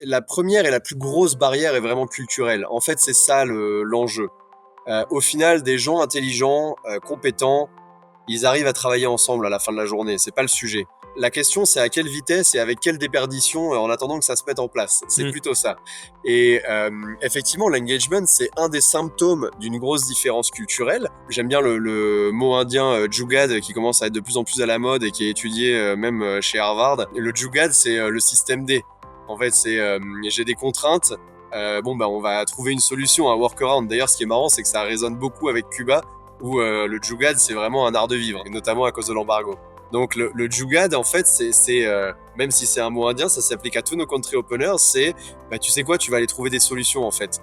La première et la plus grosse barrière est vraiment culturelle. En fait, c'est ça l'enjeu. Au final, des gens intelligents, compétents, ils arrivent à travailler ensemble à la fin de la journée. C'est pas le sujet. La question, c'est à quelle vitesse et avec quelle déperdition en attendant que ça se mette en place. C'est Mmh. plutôt ça. Et effectivement, l'engagement, c'est un des symptômes d'une grosse différence culturelle. J'aime bien le mot indien Jugad qui commence à être de plus en plus à la mode et qui est étudié même chez Harvard. Et le Jugad, c'est le système D. En fait, c'est j'ai des contraintes. On va trouver une solution, un workaround. D'ailleurs, ce qui est marrant, c'est que ça résonne beaucoup avec Cuba, où le Jugad, c'est vraiment un art de vivre, et notamment à cause de l'embargo. Donc le Jugad, en fait, même si c'est un mot indien, ça s'applique à tous nos country openers, tu sais quoi, tu vas aller trouver des solutions, en fait.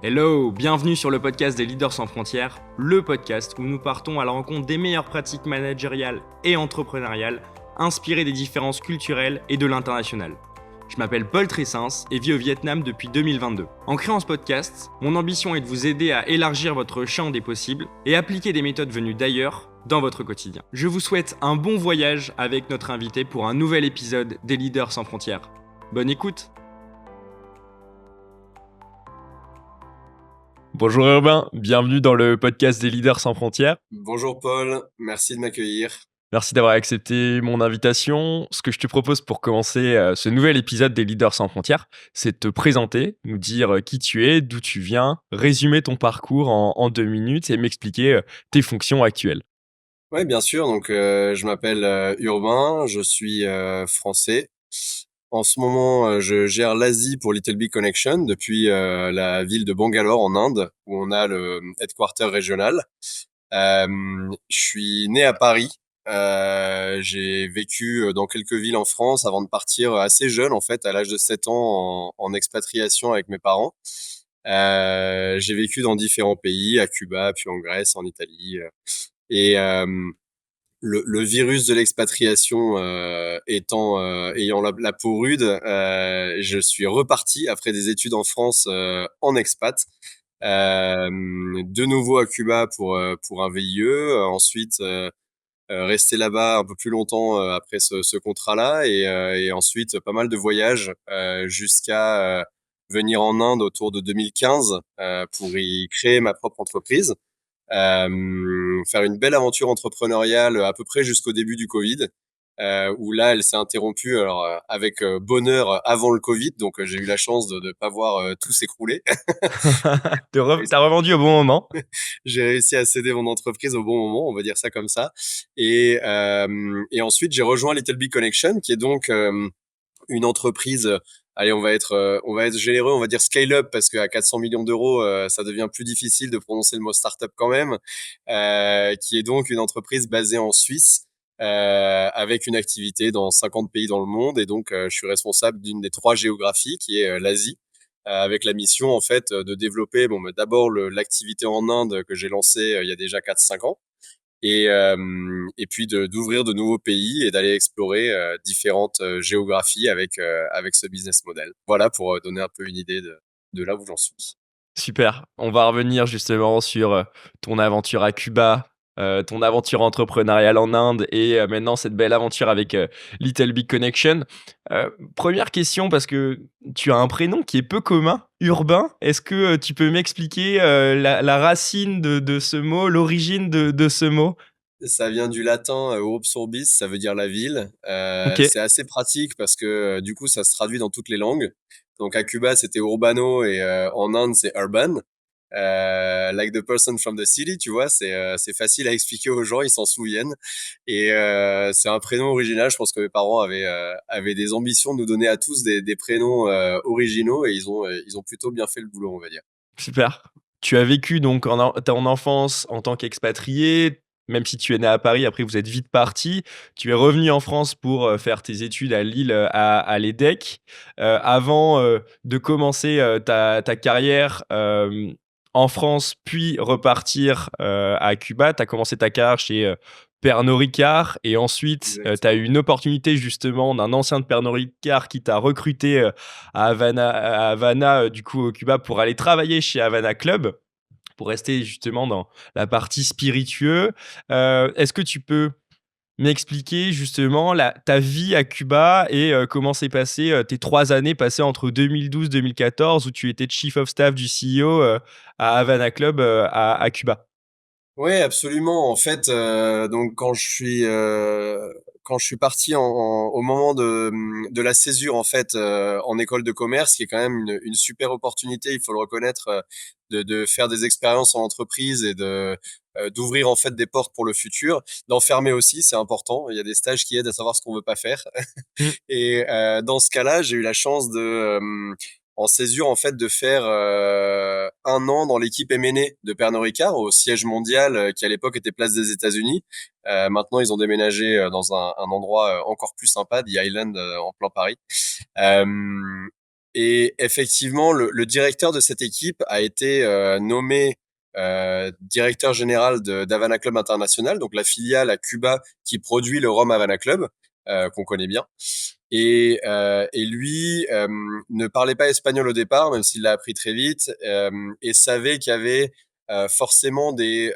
Hello, bienvenue sur le podcast des Leaders sans frontières, le podcast où nous partons à la rencontre des meilleures pratiques managériales et entrepreneuriales, inspirées des différences culturelles et de l'international. Je m'appelle Paul Tressens et vis au Vietnam depuis 2022. En créant ce podcast, mon ambition est de vous aider à élargir votre champ des possibles et appliquer des méthodes venues d'ailleurs dans votre quotidien. Je vous souhaite un bon voyage avec notre invité pour un nouvel épisode des Leaders sans frontières. Bonne écoute! Bonjour Urbain, bienvenue dans le podcast des Leaders sans frontières. Bonjour Paul, merci de m'accueillir. Merci d'avoir accepté mon invitation. Ce que je te propose pour commencer ce nouvel épisode des Leaders sans frontières, c'est de te présenter, nous dire qui tu es, d'où tu viens, résumer ton parcours en 2 minutes et m'expliquer tes fonctions actuelles. Ouais, bien sûr. Donc, je m'appelle Urbain, je suis français. En ce moment, je gère l'Asie pour Little Big Connection depuis la ville de Bangalore en Inde, où on a le headquarter régional. Je suis né à Paris. J'ai vécu dans quelques villes en France avant de partir assez jeune, en fait, à l'âge de 7 ans, en expatriation avec mes parents. J'ai vécu dans différents pays, à Cuba, puis en Grèce, en Italie. Et le virus de l'expatriation ayant la peau rude, je suis reparti après des études en France en expat. De nouveau à Cuba pour un VIE. Ensuite, rester là-bas un peu plus longtemps après ce contrat-là. Et ensuite, pas mal de voyages jusqu'à venir en Inde autour de 2015 pour y créer ma propre entreprise. Faire une belle aventure entrepreneuriale à peu près jusqu'au début du Covid, où là, elle s'est interrompue avec bonheur avant le Covid, donc j'ai eu la chance de ne pas voir tout s'écrouler. T'as revendu au bon moment. J'ai réussi à céder mon entreprise au bon moment, on va dire ça comme ça. Et ensuite, j'ai rejoint Little Big Connection, qui est donc une entreprise, allez, on va être généreux, on va dire scale up, parce qu'à 400 millions d'euros, ça devient plus difficile de prononcer le mot startup quand même, qui est donc une entreprise basée en Suisse, avec une activité dans 50 pays dans le monde. Et donc, je suis responsable d'une des 3 géographies, qui est l'Asie, avec la mission, en fait, de développer, d'abord l'activité en Inde que j'ai lancée il y a déjà 4-5 ans, et puis d'ouvrir de nouveaux pays et d'aller explorer différentes géographies avec ce business model. Voilà pour donner un peu une idée de là où j'en suis. Super. On va revenir justement sur ton aventure à Cuba, ton aventure entrepreneuriale en Inde et maintenant cette belle aventure avec Little Big Connection. Première question, parce que tu as un prénom qui est peu commun, Urbain. Est-ce que tu peux m'expliquer la racine de ce mot, l'origine de ce mot? Ça vient du latin urbs urbis, ça veut dire la ville. Ok. C'est assez pratique parce que du coup, ça se traduit dans toutes les langues. Donc à Cuba, c'était urbano, et en Inde, c'est urban. Like the person from the city, tu vois, c'est facile à expliquer aux gens, ils s'en souviennent. Et c'est un prénom original. Je pense que mes parents avaient des ambitions de nous donner à tous des prénoms originaux, et ils ont plutôt bien fait le boulot, on va dire. Super. Tu as vécu donc ton enfance en tant qu'expatrié, même si tu es né à Paris, après vous êtes vite parti. Tu es revenu en France pour faire tes études à Lille, à l'EDEC. Avant de commencer ta carrière en France, puis repartir à Cuba, tu as commencé ta carrière chez Pernod Ricard, et ensuite tu as eu une opportunité justement d'un ancien de Pernod Ricard qui t'a recruté à Havana, du coup au Cuba, pour aller travailler chez Havana Club, pour rester justement dans la partie spiritueux. Est-ce que tu peux m'expliquer justement ta vie à Cuba et comment s'est passé tes 3 années passées entre 2012-2014 où tu étais Chief of Staff du CEO à Havana Club à Cuba. Ouais, absolument. En fait, donc quand je suis parti au moment de la césure en fait en école de commerce, qui est quand même une super opportunité, il faut le reconnaître, de faire des expériences en entreprise et de d'ouvrir en fait des portes pour le futur, d'en fermer aussi, c'est important. Il y a des stages qui aident à savoir ce qu'on veut pas faire. Mm. Et dans ce cas-là, j'ai eu la chance en césure, en fait, de faire 1 an dans l'équipe M&A de Pernod Ricard au siège mondial qui à l'époque était place des États-Unis. Maintenant, ils ont déménagé dans un endroit encore plus sympa, The Island, en plein Paris. Euh, et effectivement, le directeur de cette équipe a été nommé directeur général d'Havana Club International, donc la filiale à Cuba qui produit le rhum Havana Club, qu'on connaît bien. Et lui ne parlait pas espagnol au départ, même s'il l'a appris très vite, et savait qu'il y avait forcément des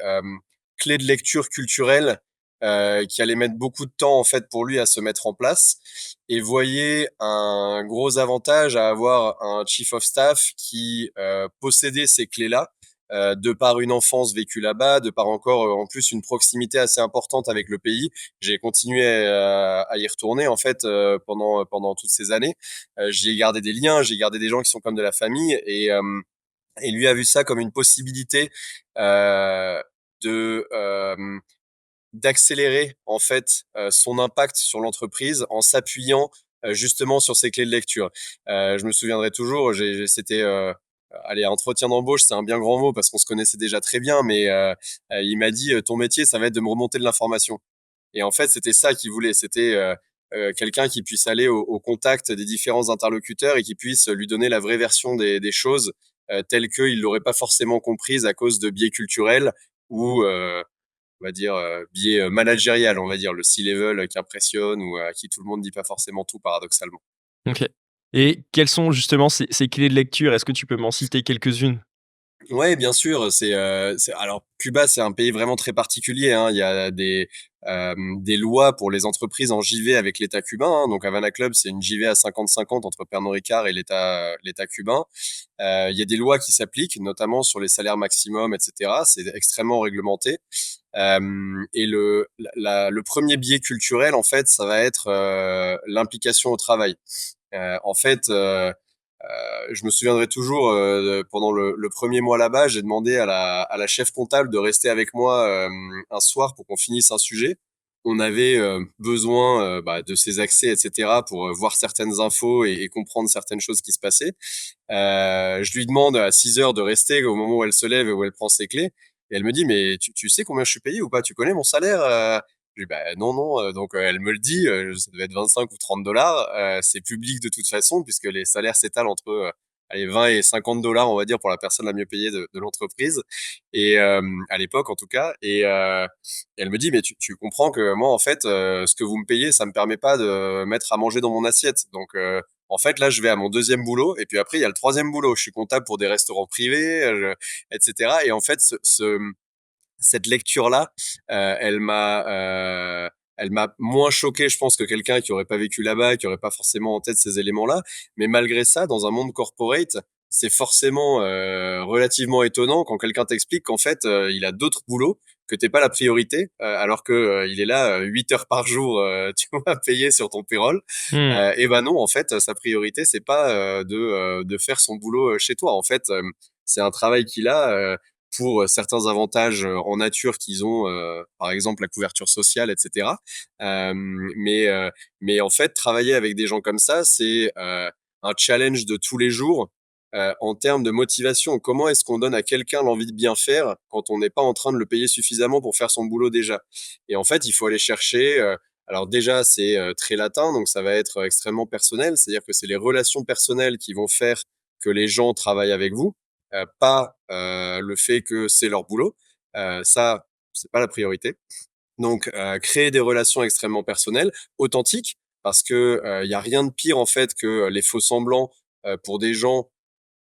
clés de lecture culturelle qui allaient mettre beaucoup de temps en fait pour lui à se mettre en place, et voyait un gros avantage à avoir un chief of staff qui possédait ces clés-là, de par une enfance vécue là-bas, de par encore en plus une proximité assez importante avec le pays. J'ai continué à y retourner en fait pendant toutes ces années. J'y ai gardé des liens, j'ai gardé des gens qui sont comme de la famille, et lui a vu ça comme une possibilité de d'accélérer en fait son impact sur l'entreprise en s'appuyant justement sur ses clés de lecture. Je me souviendrai toujours, c'était allez, entretien d'embauche, c'est un bien grand mot parce qu'on se connaissait déjà très bien, mais il m'a dit ton métier, ça va être de me remonter de l'information. Et en fait, c'était ça qu'il voulait. C'était quelqu'un qui puisse aller au contact des différents interlocuteurs et qui puisse lui donner la vraie version des choses telles qu'il ne l'aurait pas forcément comprises à cause de biais culturels ou, on va dire, biais managérial, on va dire, le C-level qui impressionne ou à qui tout le monde ne dit pas forcément tout, paradoxalement. Ok. Et quelles sont justement ces clés de lecture? Est-ce que tu peux m'en citer quelques-unes? Ouais, bien sûr. Alors Cuba, c'est un pays vraiment très particulier, hein. Il y a des lois pour les entreprises en JV avec l'État cubain, hein. Donc Havana Club, c'est une JV à 50-50 entre Pernod Ricard et l'État cubain. Il y a des lois qui s'appliquent, notamment sur les salaires maximums, etc. C'est extrêmement réglementé. Et le premier biais culturel, en fait, ça va être l'implication au travail. En fait, je me souviendrai toujours, pendant le premier mois là-bas, j'ai demandé à la chef comptable de rester avec moi un soir pour qu'on finisse un sujet. On avait besoin de ses accès, etc., pour voir certaines infos et comprendre certaines choses qui se passaient. Je lui demande à 6 heures de rester au moment où elle se lève et où elle prend ses clés. Et elle me dit, mais tu sais combien je suis payé ou pas? Tu connais mon salaire? Je lui dis, bah, non, non. Donc, elle me le dit, ça devait être 25 ou 30 dollars. C'est public de toute façon, puisque les salaires s'étalent entre allez, 20 et 50 dollars, on va dire, pour la personne la mieux payée de l'entreprise. Et à l'époque, en tout cas. Et elle me dit, mais tu comprends que moi, en fait, ce que vous me payez, ça me permet pas de mettre à manger dans mon assiette. Donc, en fait, là, je vais à mon deuxième boulot, et puis après, il y a le troisième boulot. Je suis comptable pour des restaurants privés, etc. Et en fait, cette lecture-là, elle m'a moins choqué, je pense, que quelqu'un qui aurait pas vécu là-bas, qui aurait pas forcément en tête ces éléments-là. Mais malgré ça, dans un monde corporate, c'est forcément relativement étonnant quand quelqu'un t'explique qu'en fait, il a d'autres boulots, que t'es pas la priorité, alors que il est là 8 heures par jour, tu vois, payé sur ton payroll. Hmm. Et ben non, en fait, sa priorité, c'est pas de faire son boulot chez toi. En fait, c'est un travail qu'il a pour certains avantages en nature qu'ils ont, par exemple la couverture sociale, etc. Euh, mais, euh, mais en fait, travailler avec des gens comme ça, c'est un challenge de tous les jours en termes de motivation. Comment est-ce qu'on donne à quelqu'un l'envie de bien faire quand on n'est pas en train de le payer suffisamment pour faire son boulot déjà? Et en fait, il faut aller chercher. Alors déjà, c'est très latin, donc ça va être extrêmement personnel. C'est-à-dire que c'est les relations personnelles qui vont faire que les gens travaillent avec vous, pas le fait que c'est leur boulot. Ça, c'est pas la priorité. Donc, créer des relations extrêmement personnelles, authentiques, parce que il y a rien de pire en fait que les faux semblants pour des gens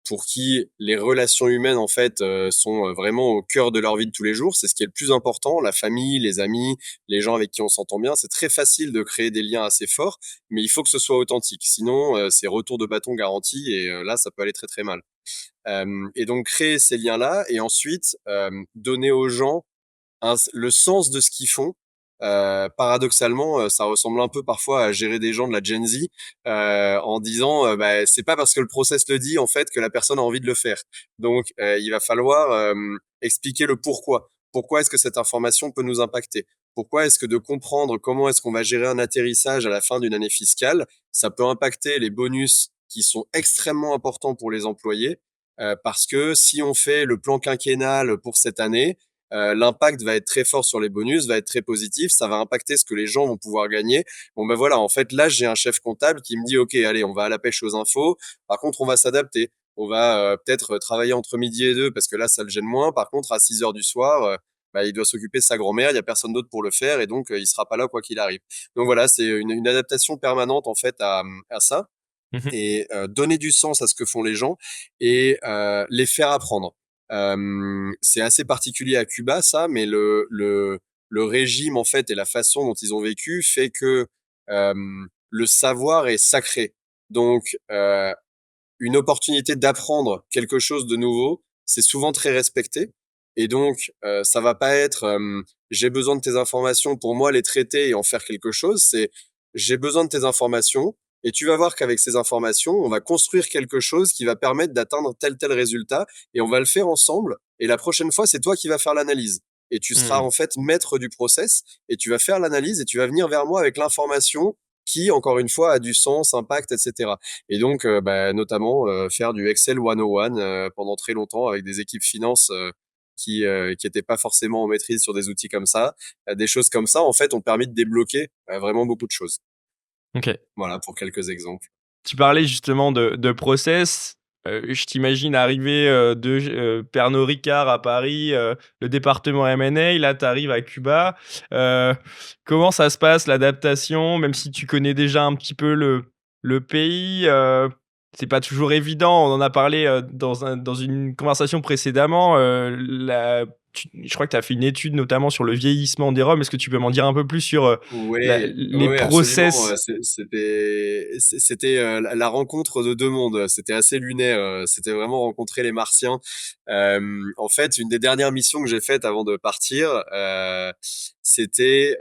pour qui les relations humaines en fait sont vraiment au cœur de leur vie de tous les jours. C'est ce qui est le plus important, la famille, les amis, les gens avec qui on s'entend bien. C'est très facile de créer des liens assez forts, mais il faut que ce soit authentique. Sinon, c'est retour de bâton garanti et là, ça peut aller très très mal. Et donc créer ces liens-là et ensuite donner aux gens le sens de ce qu'ils font. Paradoxalement, ça ressemble un peu parfois à gérer des gens de la Gen Z en disant bah, c'est pas parce que le process le dit en fait que la personne a envie de le faire. Donc il va falloir expliquer le pourquoi. Pourquoi est-ce que cette information peut nous impacter? Pourquoi est-ce que de comprendre comment est-ce qu'on va gérer un atterrissage à la fin d'une année fiscale, ça peut impacter les bonus qui sont extrêmement importants pour les employés parce que si on fait le plan quinquennal pour cette année, l'impact va être très fort sur les bonus, va être très positif, ça va impacter ce que les gens vont pouvoir gagner. Bon ben voilà, en fait là j'ai un chef comptable qui me dit ok allez on va à la pêche aux infos, par contre on va s'adapter, on va peut-être travailler entre midi et deux parce que là ça le gêne moins, par contre à 6 heures du soir bah, il doit s'occuper de sa grand-mère, il y a personne d'autre pour le faire et donc il sera pas là quoi qu'il arrive. Donc voilà, c'est une adaptation permanente en fait à ça Mmh. et donner du sens à ce que font les gens et les faire apprendre. C'est assez particulier à Cuba, ça, mais le régime, en fait, et la façon dont ils ont vécu fait que euh, le savoir est sacré. Donc, une opportunité d'apprendre quelque chose de nouveau, c'est souvent très respecté. Et donc, ça va pas être j'ai besoin de tes informations pour moi les traiter et en faire quelque chose. C'est j'ai besoin de tes informations et tu vas voir qu'avec ces informations, on va construire quelque chose qui va permettre d'atteindre tel résultat et on va le faire ensemble. Et la prochaine fois, c'est toi qui vas faire l'analyse. Et tu seras Mmh. en fait maître du process et tu vas faire l'analyse et tu vas venir vers moi avec l'information qui, encore une fois, a du sens, impact, etc. Et donc, bah, notamment, faire du Excel 101 pendant très longtemps avec des équipes finance qui étaient pas forcément en maîtrise sur des outils comme ça. Des choses comme ça, en fait, ont permis de débloquer vraiment beaucoup de choses. OK. Voilà, pour quelques exemples. Tu parlais justement de process. Je t'imagine arriver, Pernod Ricard à Paris, le département M&A, là, tu arrives à Cuba. Heu, Comment ça se passe l'adaptation? Même si tu connais déjà un petit peu le pays, c'est pas toujours évident. On en a parlé, dans une conversation précédemment, je crois que tu as fait une étude notamment sur le vieillissement des Roms. Est-ce que tu peux m'en dire un peu plus sur, Ouais, les ouais, absolument. process? C'était la rencontre de deux mondes. C'était assez lunaire. C'était vraiment rencontrer les Martiens. En fait, une des dernières missions que j'ai faites avant de partir, c'était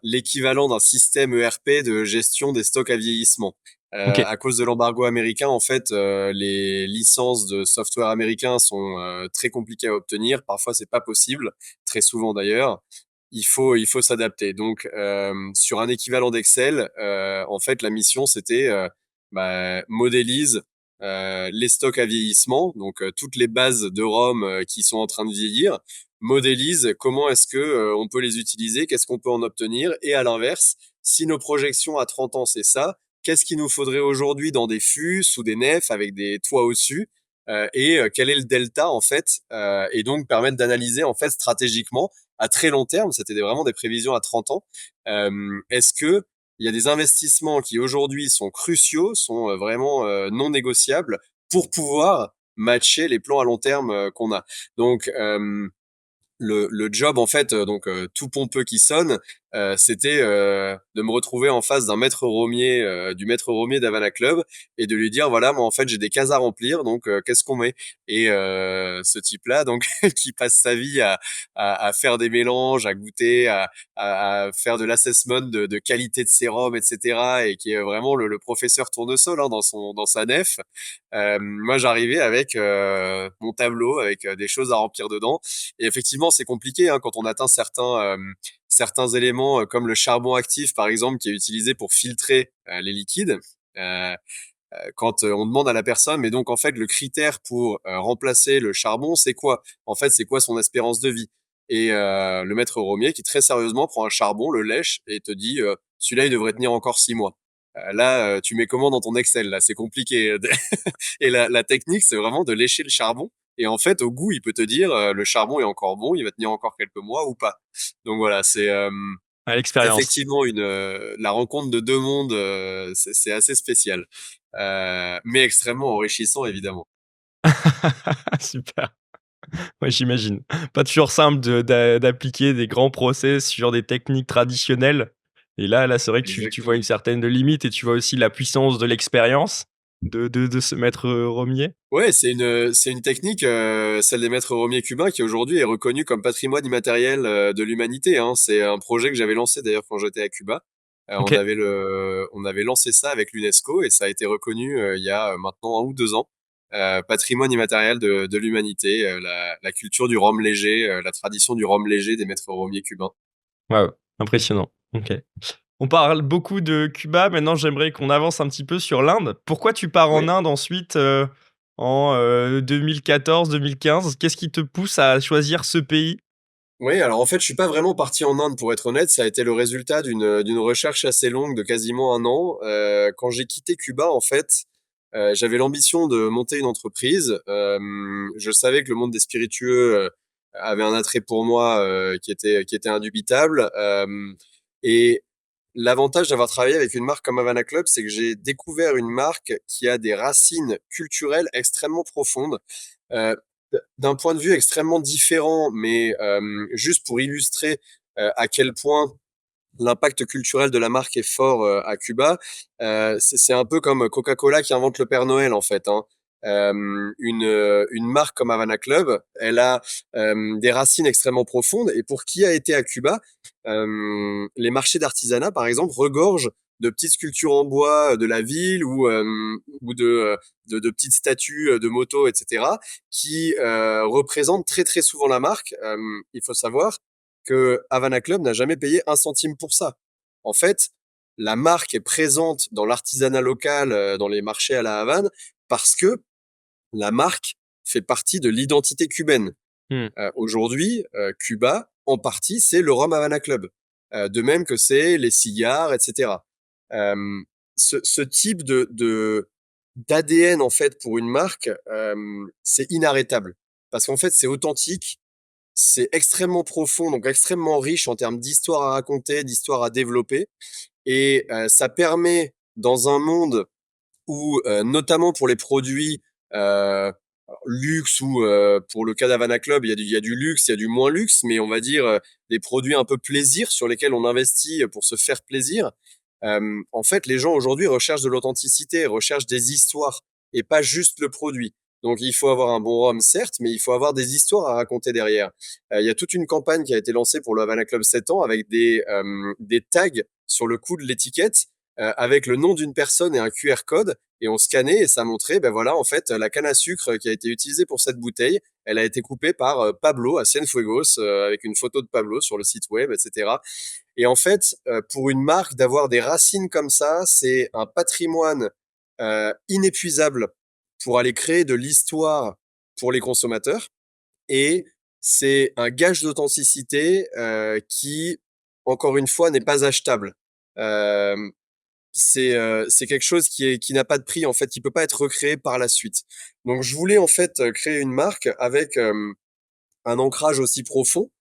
l'équivalent d'un système ERP de gestion des stocks à vieillissement. OK. À cause de l'embargo américain, en fait, les licences de software américains sont très compliquées à obtenir. Parfois, c'est pas possible, très souvent d'ailleurs. Il faut s'adapter. Donc, sur un équivalent d'Excel, en fait, la mission c'était bah, modélise les stocks à vieillissement, donc toutes les bases de ROM qui sont en train de vieillir, modélise comment est-ce que on peut les utiliser, qu'est-ce qu'on peut en obtenir, et à l'inverse, si nos projections à 30 ans c'est ça, qu'est-ce qu'il nous faudrait aujourd'hui dans des fûts, sous des nefs, avec des toits au-dessus, et quel est le delta en fait, et donc permettre d'analyser en fait stratégiquement à très long terme, c'était vraiment des prévisions à 30 ans. Est-ce que il y a des investissements qui aujourd'hui sont cruciaux, sont vraiment non négociables pour pouvoir matcher les plans à long terme qu'on a. Donc le job en fait donc tout pompeux qui sonne c'était de me retrouver en face d'un maître romier du maître romier d'Havana Club et de lui dire voilà moi en fait j'ai des cases à remplir donc qu'est-ce qu'on met et ce type là donc qui passe sa vie à faire des mélanges à goûter à faire de l'assessment de qualité de sérum etc et qui est vraiment le professeur tournesol hein, dans sa nef moi j'arrivais avec mon tableau avec des choses à remplir dedans et effectivement, c'est compliqué hein, quand on atteint certains éléments comme le charbon actif, par exemple, qui est utilisé pour filtrer les liquides. Euh, Quand on demande à la personne, mais donc en fait, le critère pour remplacer le charbon, c'est quoi? En fait, c'est quoi son espérance de vie? Et le maître Romier, qui très sérieusement prend un charbon, le lèche et te dit, celui-là, il devrait tenir encore 6 mois. Là, tu mets comment dans ton Excel? Là, c'est compliqué. Et la technique, c'est vraiment de lécher le charbon. Et en fait, au goût, il peut te dire le charbon est encore bon, il va tenir encore quelques mois ou pas. Donc voilà, c'est À l'expérience. effectivement la rencontre de deux mondes, c'est assez spécial. mais extrêmement enrichissant évidemment. Super. Ouais, j'imagine. Pas toujours simple d'appliquer des grands process sur des techniques traditionnelles et là, c'est vrai que tu vois Exactement. une certaine limite et tu vois aussi la puissance de l'expérience de ce maître, Romier? Ouais, c'est une technique, celle des maîtres romiers cubains, qui aujourd'hui est reconnue comme patrimoine immatériel de l'humanité, hein. C'est un projet que j'avais lancé d'ailleurs quand j'étais à Cuba. OK. On avait lancé ça avec l'UNESCO et ça a été reconnu il y a maintenant 1 ou 2 ans. Patrimoine immatériel de l'humanité, la culture du rhum léger, la tradition du rhum léger des maîtres romiers cubains. Waouh, impressionnant. OK. On parle beaucoup de Cuba, maintenant j'aimerais qu'on avance un petit peu sur l'Inde. Pourquoi tu pars en Oui. Inde ensuite, en, 2014-2015? Qu'est-ce qui te pousse à choisir ce pays? Oui, alors en fait, je suis pas vraiment parti en Inde pour être honnête. Ça a été le résultat d'une recherche assez longue de quasiment 1 an. Quand j'ai quitté Cuba, en fait, j'avais l'ambition de monter une entreprise. Je savais que le monde des spiritueux avait un attrait pour moi qui était indubitable. Et l'avantage d'avoir travaillé avec une marque comme Havana Club, c'est que j'ai découvert une marque qui a des racines culturelles extrêmement profondes. Euh, D'un point de vue extrêmement différent, mais juste pour illustrer à quel point l'impact culturel de la marque est fort à Cuba, c'est un peu comme Coca-Cola qui invente le Père Noël en fait, hein. Une marque comme Havana Club, elle a des racines extrêmement profondes et pour qui a été à Cuba, les marchés d'artisanat par exemple regorgent de petites sculptures en bois de la ville ou de petites statues de motos, etc., qui représentent très très souvent la marque. Il faut savoir que Havana Club n'a jamais payé 1 centime pour ça. En fait, la marque est présente dans l'artisanat local, dans les marchés à la Havane, parce que la marque fait partie de l'identité cubaine. Mmh. Aujourd'hui, Cuba, en partie, c'est le Rhum Havana Club. De même que c'est les cigares, etc. Euh, ce type d'ADN en fait pour une marque, c'est inarrêtable parce qu'en fait c'est authentique, c'est extrêmement profond, donc extrêmement riche en termes d'histoire à raconter, d'histoire à développer. Et ça permet, dans un monde où, notamment pour les produits luxe ou pour le cas d'Havana Club, il y a du luxe, il y a du moins luxe, mais on va dire des produits un peu plaisir sur lesquels on investit pour se faire plaisir. En fait, les gens aujourd'hui recherchent de l'authenticité, recherchent des histoires et pas juste le produit. Donc il faut avoir un bon rhum, certes, mais il faut avoir des histoires à raconter derrière. Il y a toute une campagne qui a été lancée pour le Havana Club 7 ans avec des tags sur le cou de l'étiquette avec le nom d'une personne et un QR code. Et on scannait et ça montrait, ben voilà, en fait, la canne à sucre qui a été utilisée pour cette bouteille, elle a été coupée par Pablo à Cienfuegos, avec une photo de Pablo sur le site web, etc. Et en fait, pour une marque, d'avoir des racines comme ça, c'est un patrimoine inépuisable pour aller créer de l'histoire pour les consommateurs. Et c'est un gage d'authenticité qui, encore une fois, n'est pas achetable. Euh, c'est quelque chose qui n'a pas de prix en fait, qui peut pas être recréé par la suite. Donc je voulais en fait créer une marque avec un ancrage aussi profond,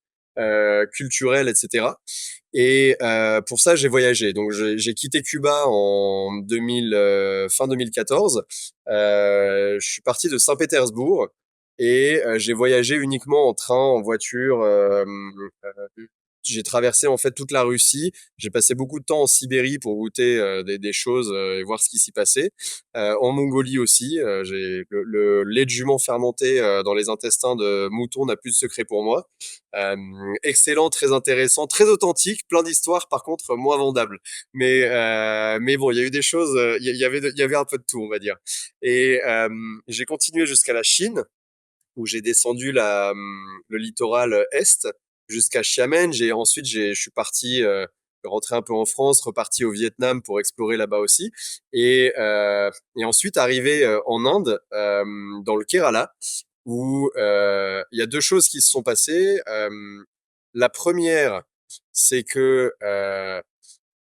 culturel, etc. Et pour ça j'ai voyagé. Donc j'ai quitté Cuba en 2000, fin 2014. Je suis parti de Saint-Pétersbourg et j'ai voyagé uniquement en train, en voiture. J'ai traversé en fait toute la Russie. J'ai passé beaucoup de temps en Sibérie pour goûter des choses et voir ce qui s'y passait. En Mongolie aussi, le lait de jument fermenté dans les intestins de mouton n'a plus de secret pour moi. Euh, Excellent, très intéressant, très authentique, plein d'histoires. Par contre, moins vendables. Mais bon, il y a eu des choses. Il y avait un peu de tout, on va dire. Et j'ai continué jusqu'à la Chine où j'ai descendu le littoral est jusqu'à Xiamen. Je suis parti rentrer un peu en France, reparti au Vietnam pour explorer là-bas aussi, et ensuite arrivé en Inde, dans le Kerala, où il y a deux choses qui se sont passées. La première, c'est que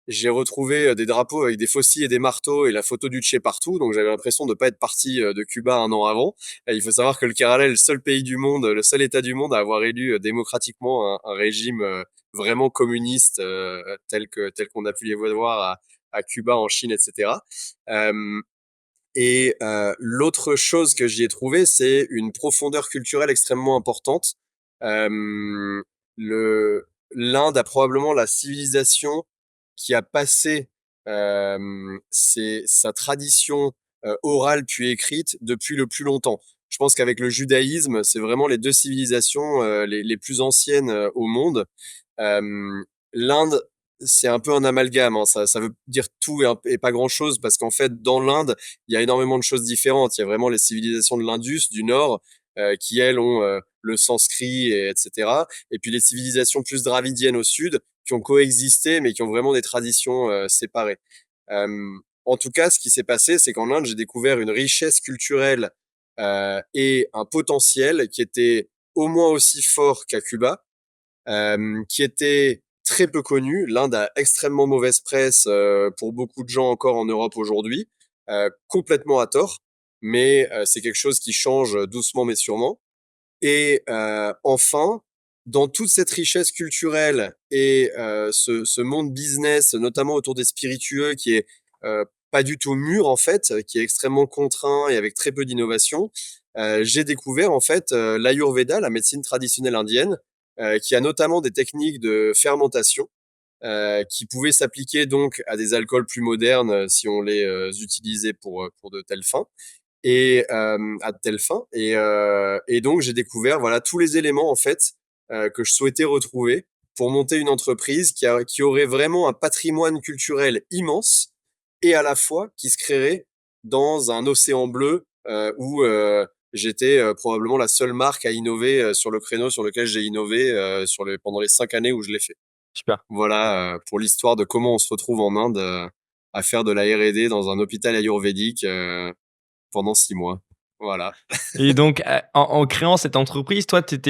j'ai retrouvé des drapeaux avec des faucilles et des marteaux et la photo du Che partout, donc j'avais l'impression de pas être parti de Cuba 1 an avant. Et il faut savoir que le Kerala est le seul pays du monde, le seul État du monde à avoir élu démocratiquement un régime vraiment communiste tel qu'on a pu les voir à Cuba, en Chine, etc. Euh, Et l'autre chose que j'y ai trouvé, c'est une profondeur culturelle extrêmement importante. L'Inde a probablement la civilisation qui a passé sa tradition orale puis écrite depuis le plus longtemps. Je pense qu'avec le judaïsme, c'est vraiment les deux civilisations les plus anciennes au monde. L'Inde, c'est un peu un amalgame, hein. Ça veut dire tout et pas grand-chose parce qu'en fait, dans l'Inde, il y a énormément de choses différentes. Il y a vraiment les civilisations de l'Indus, du Nord, qui elles ont le sanskrit, etc. Et puis les civilisations plus dravidiennes au Sud, qui ont coexisté, mais qui ont vraiment des traditions séparées. En tout cas, ce qui s'est passé, c'est qu'en Inde, j'ai découvert une richesse culturelle et un potentiel qui était au moins aussi fort qu'à Cuba, qui était très peu connu. L'Inde a extrêmement mauvaise presse pour beaucoup de gens encore en Europe aujourd'hui, complètement à tort, mais c'est quelque chose qui change doucement mais sûrement. Et enfin, dans toute cette richesse culturelle et ce monde business, notamment autour des spiritueux, qui est pas du tout mûr en fait, qui est extrêmement contraint et avec très peu d'innovation, j'ai découvert en fait l'Ayurveda, la médecine traditionnelle indienne, qui a notamment des techniques de fermentation qui pouvaient s'appliquer donc à des alcools plus modernes si on les utilisait pour de telles fins et à de telles fins. Et donc j'ai découvert voilà tous les éléments en fait que je souhaitais retrouver pour monter une entreprise qui aurait vraiment un patrimoine culturel immense et à la fois qui se créerait dans un océan bleu où j'étais probablement la seule marque à innover sur le créneau sur lequel j'ai innové pendant les 5 années où je l'ai fait. Super. Voilà pour l'histoire de comment on se retrouve en Inde à faire de la R&D dans un hôpital ayurvédique pendant 6 mois. Voilà, Et donc, en créant cette entreprise, toi, tu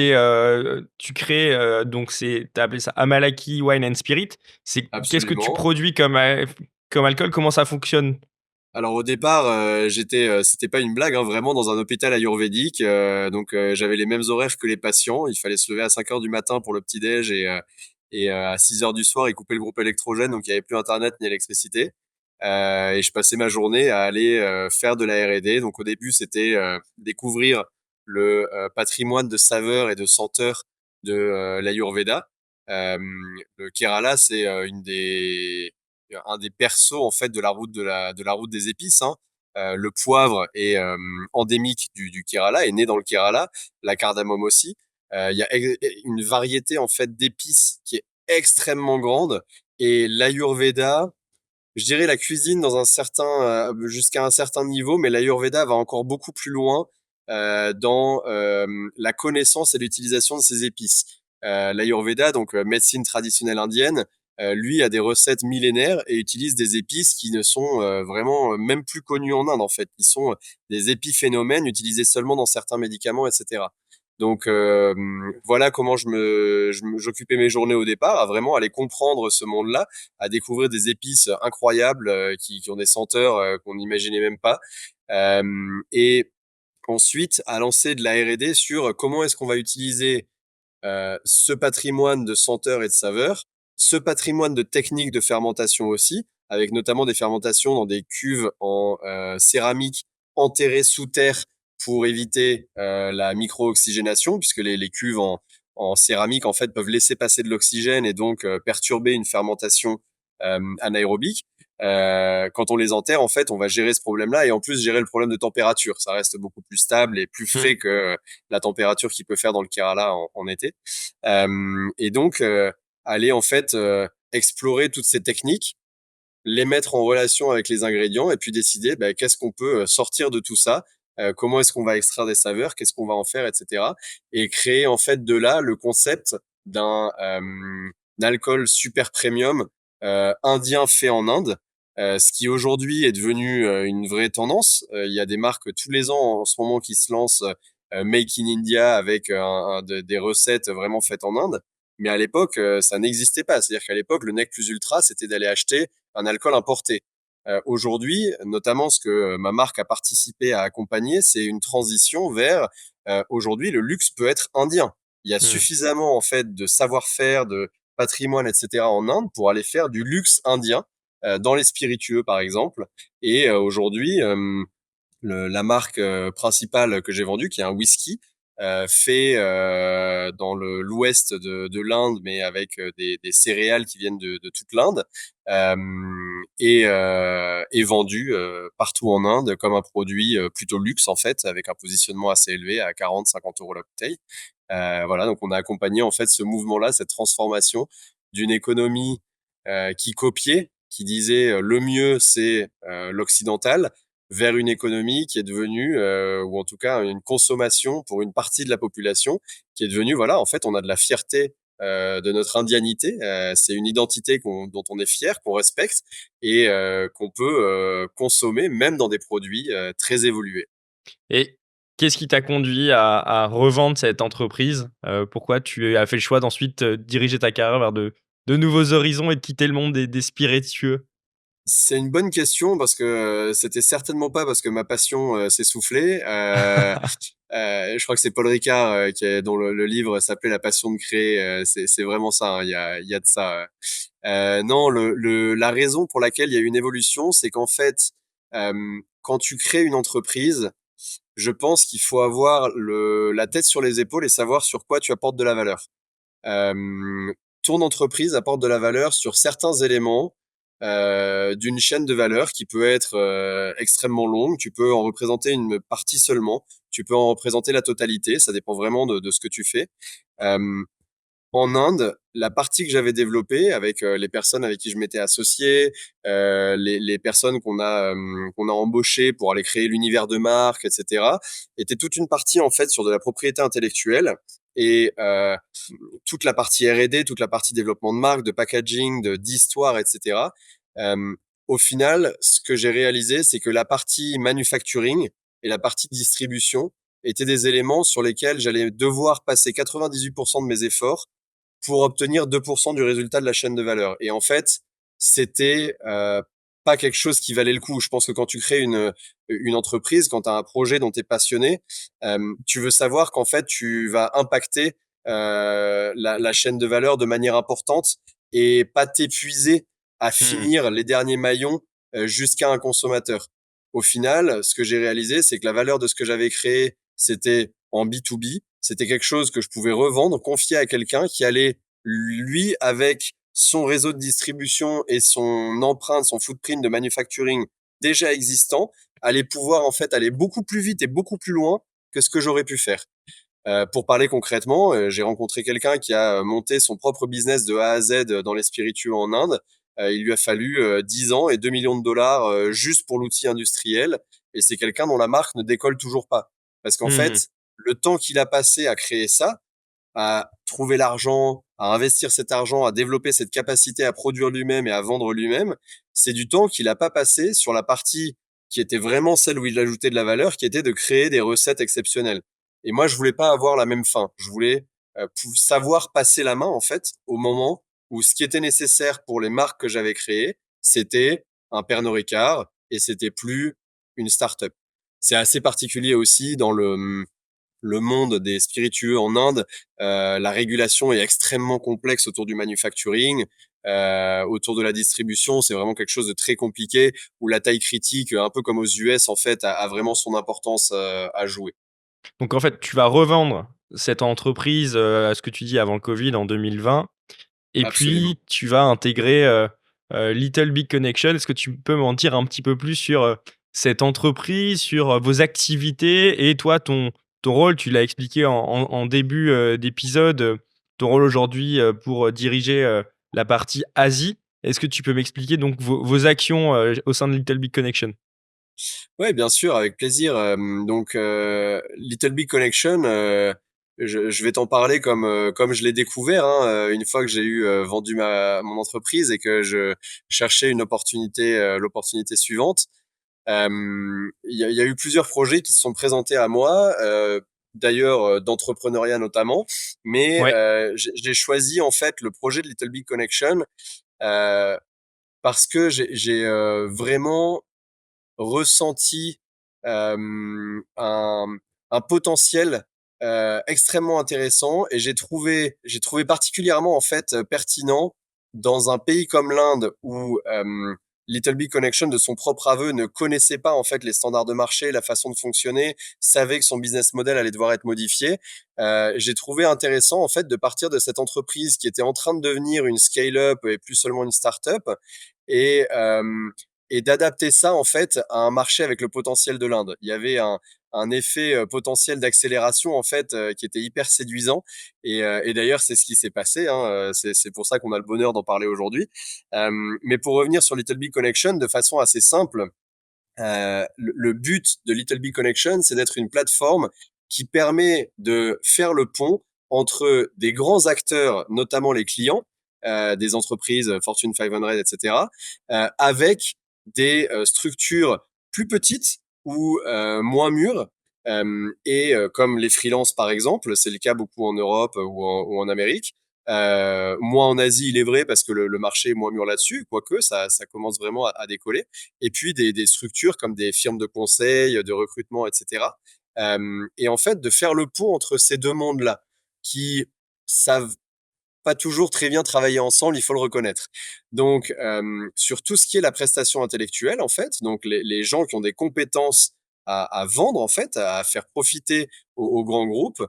crées, donc tu appelé ça Amalaki Wine and Spirit. Qu'est-ce que tu absolument. produis comme alcool? Comment ça fonctionne? Alors au départ, c'était pas une blague, hein, vraiment dans un hôpital ayurvédique. Donc j'avais les mêmes horaires que les patients. Il fallait se lever à 5 heures du matin pour le petit-déj et à 6 heures du soir, ils coupaient le groupe électrogène, donc il n'y avait plus Internet ni électricité. Et je passais ma journée à aller faire de la R&D. Donc au début, c'était découvrir le patrimoine de saveurs et de senteurs de l'Ayurveda. Euh, le Kerala, c'est un des persos en fait de la route des épices. Hein. Le poivre est endémique du Kerala, est né dans le Kerala, la cardamome aussi. Il y a une variété en fait d'épices qui est extrêmement grande et l'Ayurveda, je dirais la cuisine dans jusqu'à un certain niveau, mais l'Ayurveda va encore beaucoup plus loin dans la connaissance et l'utilisation de ces épices. L'Ayurveda, donc médecine traditionnelle indienne, lui a des recettes millénaires et utilise des épices qui ne sont vraiment même plus connues en Inde en fait. Ils sont des épiphénomènes utilisés seulement dans certains médicaments, etc. Donc voilà comment j'occupais mes journées au départ, à vraiment aller comprendre ce monde-là, à découvrir des épices incroyables qui ont des senteurs qu'on n'imaginait même pas. Et ensuite, à lancer de la R&D sur comment est-ce qu'on va utiliser ce patrimoine de senteurs et de saveurs, ce patrimoine de techniques de fermentation aussi, avec notamment des fermentations dans des cuves en céramique enterrées sous terre pour éviter la micro-oxygénation, puisque les cuves en céramique en fait peuvent laisser passer de l'oxygène et donc perturber une fermentation anaérobique. Quand on les enterre, en fait, on va gérer ce problème-là et en plus gérer le problème de température. Ça reste beaucoup plus stable et plus Mmh. frais que la température qu'il peut faire dans le Kerala en été. Et donc, aller en fait explorer toutes ces techniques, les mettre en relation avec les ingrédients et puis décider bah, qu'est-ce qu'on peut sortir de tout ça, comment est-ce qu'on va extraire des saveurs, qu'est-ce qu'on va en faire, etc. Et créer en fait de là le concept d'un alcool super premium indien fait en Inde, ce qui aujourd'hui est devenu une vraie tendance. Il y a des marques tous les ans en ce moment qui se lancent Make in India avec des recettes vraiment faites en Inde. Mais à l'époque, ça n'existait pas. C'est-à-dire qu'à l'époque, le nec plus ultra, c'était d'aller acheter un alcool importé. Aujourd'hui, notamment ce que ma marque a participé à accompagner, c'est une transition vers aujourd'hui le luxe peut être indien. Il y a Mmh. suffisamment en fait de savoir-faire, de patrimoine, etc. en Inde pour aller faire du luxe indien dans les spiritueux par exemple. Et aujourd'hui, la marque principale que j'ai vendue, qui est un whisky, fait dans l'ouest de l'Inde, mais avec des céréales qui viennent de toute l'Inde, et vendu partout en Inde comme un produit plutôt luxe en fait, avec un positionnement assez élevé à 40-50 € la bouteille. Voilà, donc on a accompagné en fait ce mouvement-là, cette transformation d'une économie qui copiait, qui disait le mieux c'est l'occidental, vers une économie qui est devenue, ou en tout cas une consommation pour une partie de la population, qui est devenue, voilà, en fait, on a de la fierté de notre indianité. C'est une identité dont on est fier, qu'on respecte et qu'on peut consommer même dans des produits très évolués. Et qu'est-ce qui t'a conduit à revendre cette entreprise? Pourquoi tu as fait le choix d'ensuite, diriger ta carrière vers de nouveaux horizons et de quitter le monde des spiritueux? C'est une bonne question parce que c'était certainement pas parce que ma passion s'essoufflait. Je crois que c'est Paul Ricard dont le livre s'appelait La passion de créer. C'est vraiment ça, hein, il y a de ça. Non, la raison pour laquelle il y a eu une évolution, c'est qu'en fait, quand tu crées une entreprise, je pense qu'il faut avoir la tête sur les épaules et savoir sur quoi tu apportes de la valeur. Ton entreprise apporte de la valeur sur certains éléments d'une chaîne de valeur qui peut être extrêmement longue. Tu peux en représenter une partie seulement. Tu peux en représenter la totalité. Ça dépend vraiment de ce que tu fais. Euh, En Inde, la partie que j'avais développée avec les personnes avec qui je m'étais associé, les personnes qu'on a embauchées pour aller créer l'univers de marque, etc., était toute une partie en fait sur de la propriété intellectuelle et toute la partie R&D, toute la partie développement de marque, de packaging, d'histoire, etc. Euh, Au final, ce que j'ai réalisé, c'est que la partie manufacturing et la partie distribution étaient des éléments sur lesquels j'allais devoir passer 98% de mes efforts pour obtenir 2% du résultat de la chaîne de valeur. Et en fait, c'était pas quelque chose qui valait le coup. Je pense que quand tu crées une entreprise, quand tu as un projet dont tu es passionné, tu veux savoir qu'en fait, tu vas impacter la chaîne de valeur de manière importante et pas t'épuiser à Mmh. finir les derniers maillons jusqu'à un consommateur. Au final, ce que j'ai réalisé, c'est que la valeur de ce que j'avais créé, c'était en B2B. C'était quelque chose que je pouvais revendre, confier à quelqu'un qui allait, lui, avec son réseau de distribution et son empreinte, son footprint de manufacturing déjà existant, allait pouvoir en fait aller beaucoup plus vite et beaucoup plus loin que ce que j'aurais pu faire. Pour parler concrètement, j'ai rencontré quelqu'un qui a monté son propre business de A à Z dans les spiritueux en Inde. Il lui a fallu 10 ans et 2 millions de dollars juste pour l'outil industriel. Et c'est quelqu'un dont la marque ne décolle toujours pas. Parce qu'en Mmh. fait, le temps qu'il a passé à créer ça, à trouver l'argent, à investir cet argent, à développer cette capacité à produire lui-même et à vendre lui-même, c'est du temps qu'il n'a pas passé sur la partie qui était vraiment celle où il ajoutait de la valeur, qui était de créer des recettes exceptionnelles. Et moi, je voulais pas avoir la même fin. Je voulais savoir passer la main, en fait, au moment où ce qui était nécessaire pour les marques que j'avais créées, c'était un Pernod Ricard et c'était plus une start-up. C'est assez particulier aussi dans le monde des spiritueux en Inde. La régulation est extrêmement complexe autour du manufacturing, autour de la distribution. C'est vraiment quelque chose de très compliqué où la taille critique, un peu comme aux US, en fait, a vraiment son importance à jouer. Donc en fait, tu vas revendre cette entreprise, à ce que tu dis avant le Covid en 2020 et Absolument. puis tu vas intégrer, Little Big Connection. Est-ce que tu peux m'en dire un petit peu plus sur, cette entreprise, sur, vos activités et toi ton rôle? Tu l'as expliqué en début, d'épisode, ton rôle aujourd'hui, pour, diriger, la partie Asie. Est-ce que tu peux m'expliquer donc vos actions, au sein de Little Big Connection? Ouais, bien sûr, avec plaisir. Donc, Little Big Connection, je vais t'en parler comme je l'ai découvert, hein, une fois que j'ai eu vendu mon entreprise et que je cherchais une opportunité, l'opportunité suivante. Il y a eu plusieurs projets qui se sont présentés à moi, d'ailleurs d'entrepreneuriat notamment, mais Ouais. j'ai choisi en fait le projet de Little Big Connection euh, parce que j'ai vraiment ressenti un potentiel extrêmement intéressant et j'ai trouvé particulièrement en fait pertinent dans un pays comme l'Inde où Little Big Connection, de son propre aveu, ne connaissait pas en fait les standards de marché, la façon de fonctionner, savait que son business model allait devoir être modifié. J'ai trouvé intéressant en fait de partir de cette entreprise qui était en train de devenir une scale-up et plus seulement une start-up, et et d'adapter ça en fait à un marché avec le potentiel de l'Inde. Il y avait un effet potentiel d'accélération en fait qui était hyper séduisant, et d'ailleurs c'est ce qui s'est passé, hein. C'est pour ça qu'on a le bonheur d'en parler aujourd'hui. Mais pour revenir sur Little Big Connection de façon assez simple, le but de Little Big Connection, c'est d'être une plateforme qui permet de faire le pont entre des grands acteurs, notamment les clients, des entreprises Fortune 500, etc., avec des structures plus petites ou moins mûres, comme les freelances par exemple, c'est le cas beaucoup en Europe ou en Amérique. Moins en Asie, il est vrai, parce que le marché est moins mûr là-dessus, quoique ça commence vraiment à décoller. Et puis des structures comme des firmes de conseil, de recrutement, etc. Et en fait, de faire le pont entre ces deux mondes-là, qui savent pas toujours très bien travailler ensemble, il faut le reconnaître. Donc, sur tout ce qui est la prestation intellectuelle, en fait, donc les gens qui ont des compétences à vendre, en fait, à faire profiter aux grands groupes,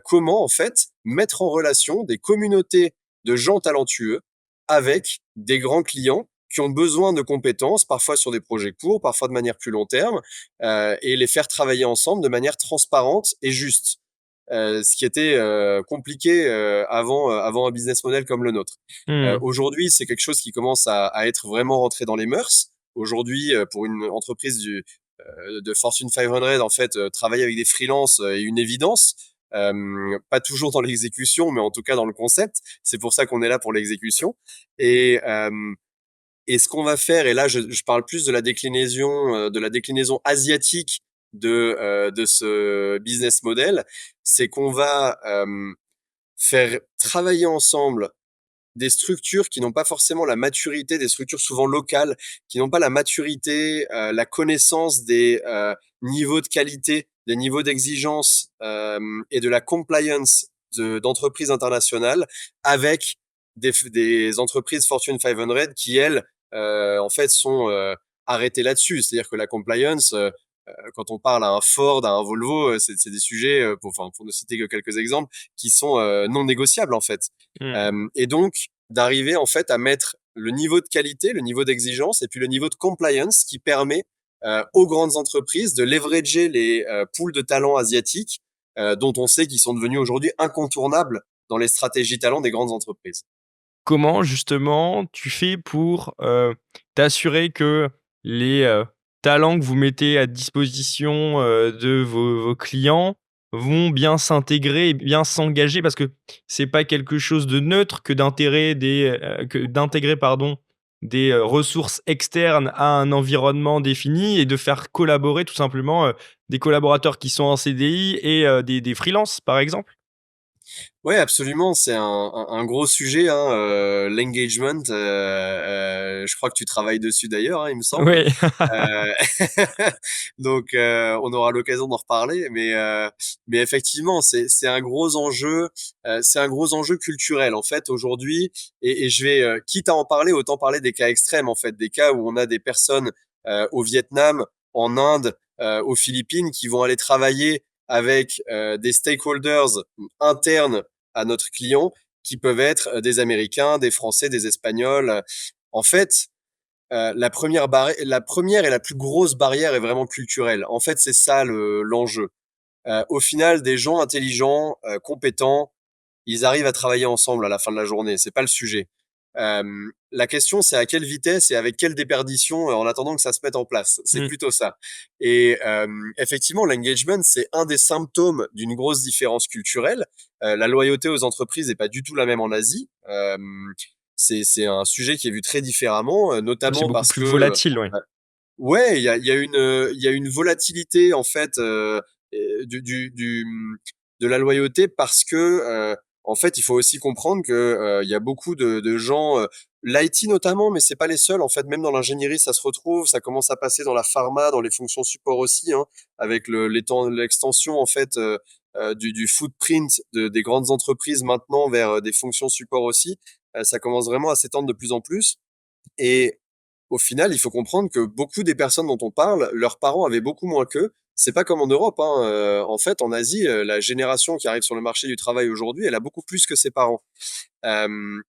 comment, en fait, mettre en relation des communautés de gens talentueux avec des grands clients qui ont besoin de compétences, parfois sur des projets courts, parfois de manière plus long terme, et les faire travailler ensemble de manière transparente et juste. Ce qui était compliqué avant un business model comme le nôtre. Mmh. Aujourd'hui, c'est quelque chose qui commence à être vraiment rentré dans les mœurs. Aujourd'hui, pour une entreprise de Fortune 500, en fait, travailler avec des freelances est une évidence. Pas toujours dans l'exécution, mais en tout cas dans le concept. C'est pour ça qu'on est là, pour l'exécution. Et, euh, et ce qu'on va faire, et là je parle plus de la déclinaison asiatique de ce business model, c'est qu'on va faire travailler ensemble des structures qui n'ont pas forcément la maturité, des structures souvent locales, qui n'ont pas la maturité, la connaissance des niveaux de qualité, des niveaux d'exigence et de la compliance d'entreprises internationales, avec des entreprises Fortune 500 qui, elles, en fait, sont arrêtées là-dessus. C'est-à-dire que la compliance, quand on parle à un Ford, à un Volvo, c'est des sujets, pour ne citer que quelques exemples, qui sont non négociables en fait. Mmh. Et donc, d'arriver en fait à mettre le niveau de qualité, le niveau d'exigence et puis le niveau de compliance qui permet aux grandes entreprises de leverager les pools de talents asiatiques, dont on sait qu'ils sont devenus aujourd'hui incontournables dans les stratégies talents des grandes entreprises. Comment justement tu fais pour, t'assurer que les, talents que vous mettez à disposition, de vos clients vont bien s'intégrer et bien s'engager? Parce que c'est pas quelque chose de neutre que d'intégrer pardon, des, ressources externes à un environnement défini et de faire collaborer tout simplement, des collaborateurs qui sont en CDI et des freelances, par exemple? Ouais, absolument, c'est un gros sujet, hein, l'engagement. Je crois que tu travailles dessus d'ailleurs, hein, il me semble. Oui. Euh, donc, on aura l'occasion d'en reparler, mais effectivement, c'est un gros enjeu, c'est un gros enjeu culturel en fait aujourd'hui. Et je vais, quitte à en parler, autant parler des cas extrêmes en fait, des cas où on a des personnes au Vietnam, en Inde, aux Philippines, qui vont aller travailler avec des stakeholders internes à notre client, qui peuvent être des Américains, des Français, des Espagnols. En fait, la première et la plus grosse barrière est vraiment culturelle. En fait, c'est ça l'enjeu. Au final, des gens intelligents, compétents, ils arrivent à travailler ensemble à la fin de la journée. C'est pas le sujet. La question, c'est à quelle vitesse et avec quelle déperdition en attendant que ça se mette en place. C'est Mmh. plutôt ça. Et effectivement, l'engagement, c'est un des symptômes d'une grosse différence culturelle. La loyauté aux entreprises n'est pas du tout la même en Asie. C'est un sujet qui est vu très différemment, C'est notamment beaucoup parce plus que volatile, ouais. ouais, il y a une volatilité en fait de la loyauté, parce que en fait, il faut aussi comprendre que il y a beaucoup de gens, l'IT notamment, mais c'est pas les seuls. En fait, même dans l'ingénierie, ça se retrouve, ça commence à passer dans la pharma, dans les fonctions support aussi, hein, avec l'extension en fait du footprint des grandes entreprises maintenant vers des fonctions support aussi. Ça commence vraiment à s'étendre de plus en plus. Et au final, il faut comprendre que beaucoup des personnes dont on parle, leurs parents avaient beaucoup moins qu'eux. C'est pas comme en Europe, hein. En fait, en Asie, la génération qui arrive sur le marché du travail aujourd'hui, elle a beaucoup plus que ses parents. Euh,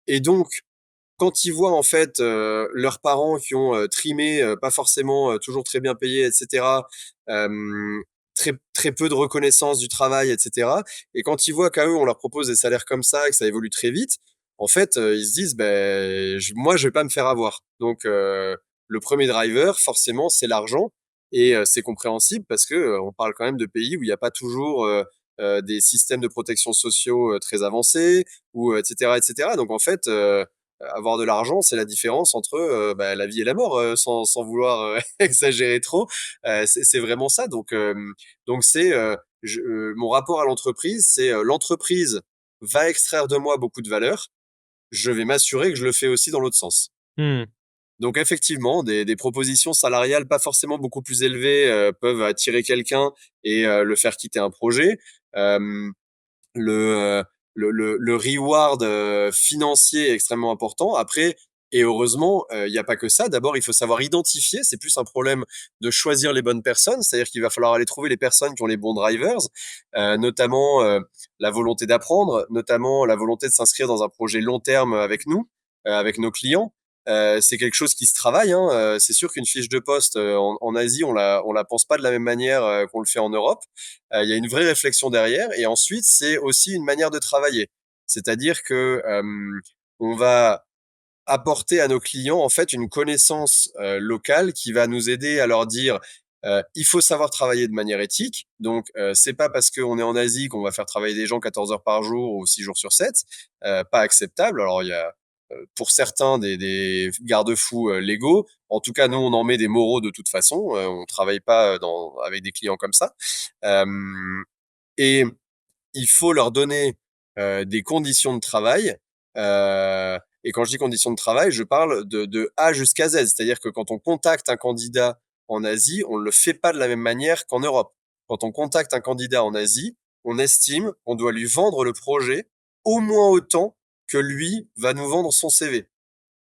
et donc, quand ils voient en fait leurs parents qui ont trimé, pas forcément toujours très bien payés, etc., très très peu de reconnaissance du travail, etc. Et quand ils voient qu'à eux on leur propose des salaires comme ça et que ça évolue très vite, en fait ils se disent ben moi je vais pas me faire avoir. Donc le premier driver forcément c'est l'argent et c'est compréhensible parce que on parle quand même de pays où il n'y a pas toujours des systèmes de protection sociaux très avancés ou etc etc. Donc en fait avoir de l'argent, c'est la différence entre bah, la vie et la mort, sans vouloir exagérer trop. C'est vraiment ça. Donc c'est mon rapport à l'entreprise, c'est l'entreprise va extraire de moi beaucoup de valeur. Je vais m'assurer que je le fais aussi dans l'autre sens. Mmh. Donc effectivement, des propositions salariales pas forcément beaucoup plus élevées peuvent attirer quelqu'un et le faire quitter un projet. Euh, le, euh, le reward financier est extrêmement important. Après, et heureusement, il n'y a pas que ça. D'abord, il faut savoir identifier. C'est plus un problème de choisir les bonnes personnes. C'est-à-dire qu'il va falloir aller trouver les personnes qui ont les bons drivers, notamment la volonté d'apprendre, notamment la volonté de s'inscrire dans un projet long terme avec nous, avec nos clients. C'est quelque chose qui se travaille. Hein. C'est sûr qu'une fiche de poste en Asie, on la pense pas de la même manière qu'on le fait en Europe. Il y a une vraie réflexion derrière. Et ensuite, c'est aussi une manière de travailler. C'est-à-dire que on va apporter à nos clients en fait une connaissance locale qui va nous aider à leur dire il faut savoir travailler de manière éthique. Donc c'est pas parce qu'on est en Asie qu'on va faire travailler des gens 14 heures par jour ou 6 jours sur 7. Pas acceptable. Alors il y a pour certains des garde-fous légaux. En tout cas, nous, on en met des moraux de toute façon. On travaille pas avec des clients comme ça. Euh, et il faut leur donner des conditions de travail. Et quand je dis conditions de travail, je parle de A jusqu'à Z. C'est-à-dire que quand on contacte un candidat en Asie, on ne le fait pas de la même manière qu'en Europe. Quand on contacte un candidat en Asie, on estime qu'on doit lui vendre le projet au moins autant que lui va nous vendre son CV.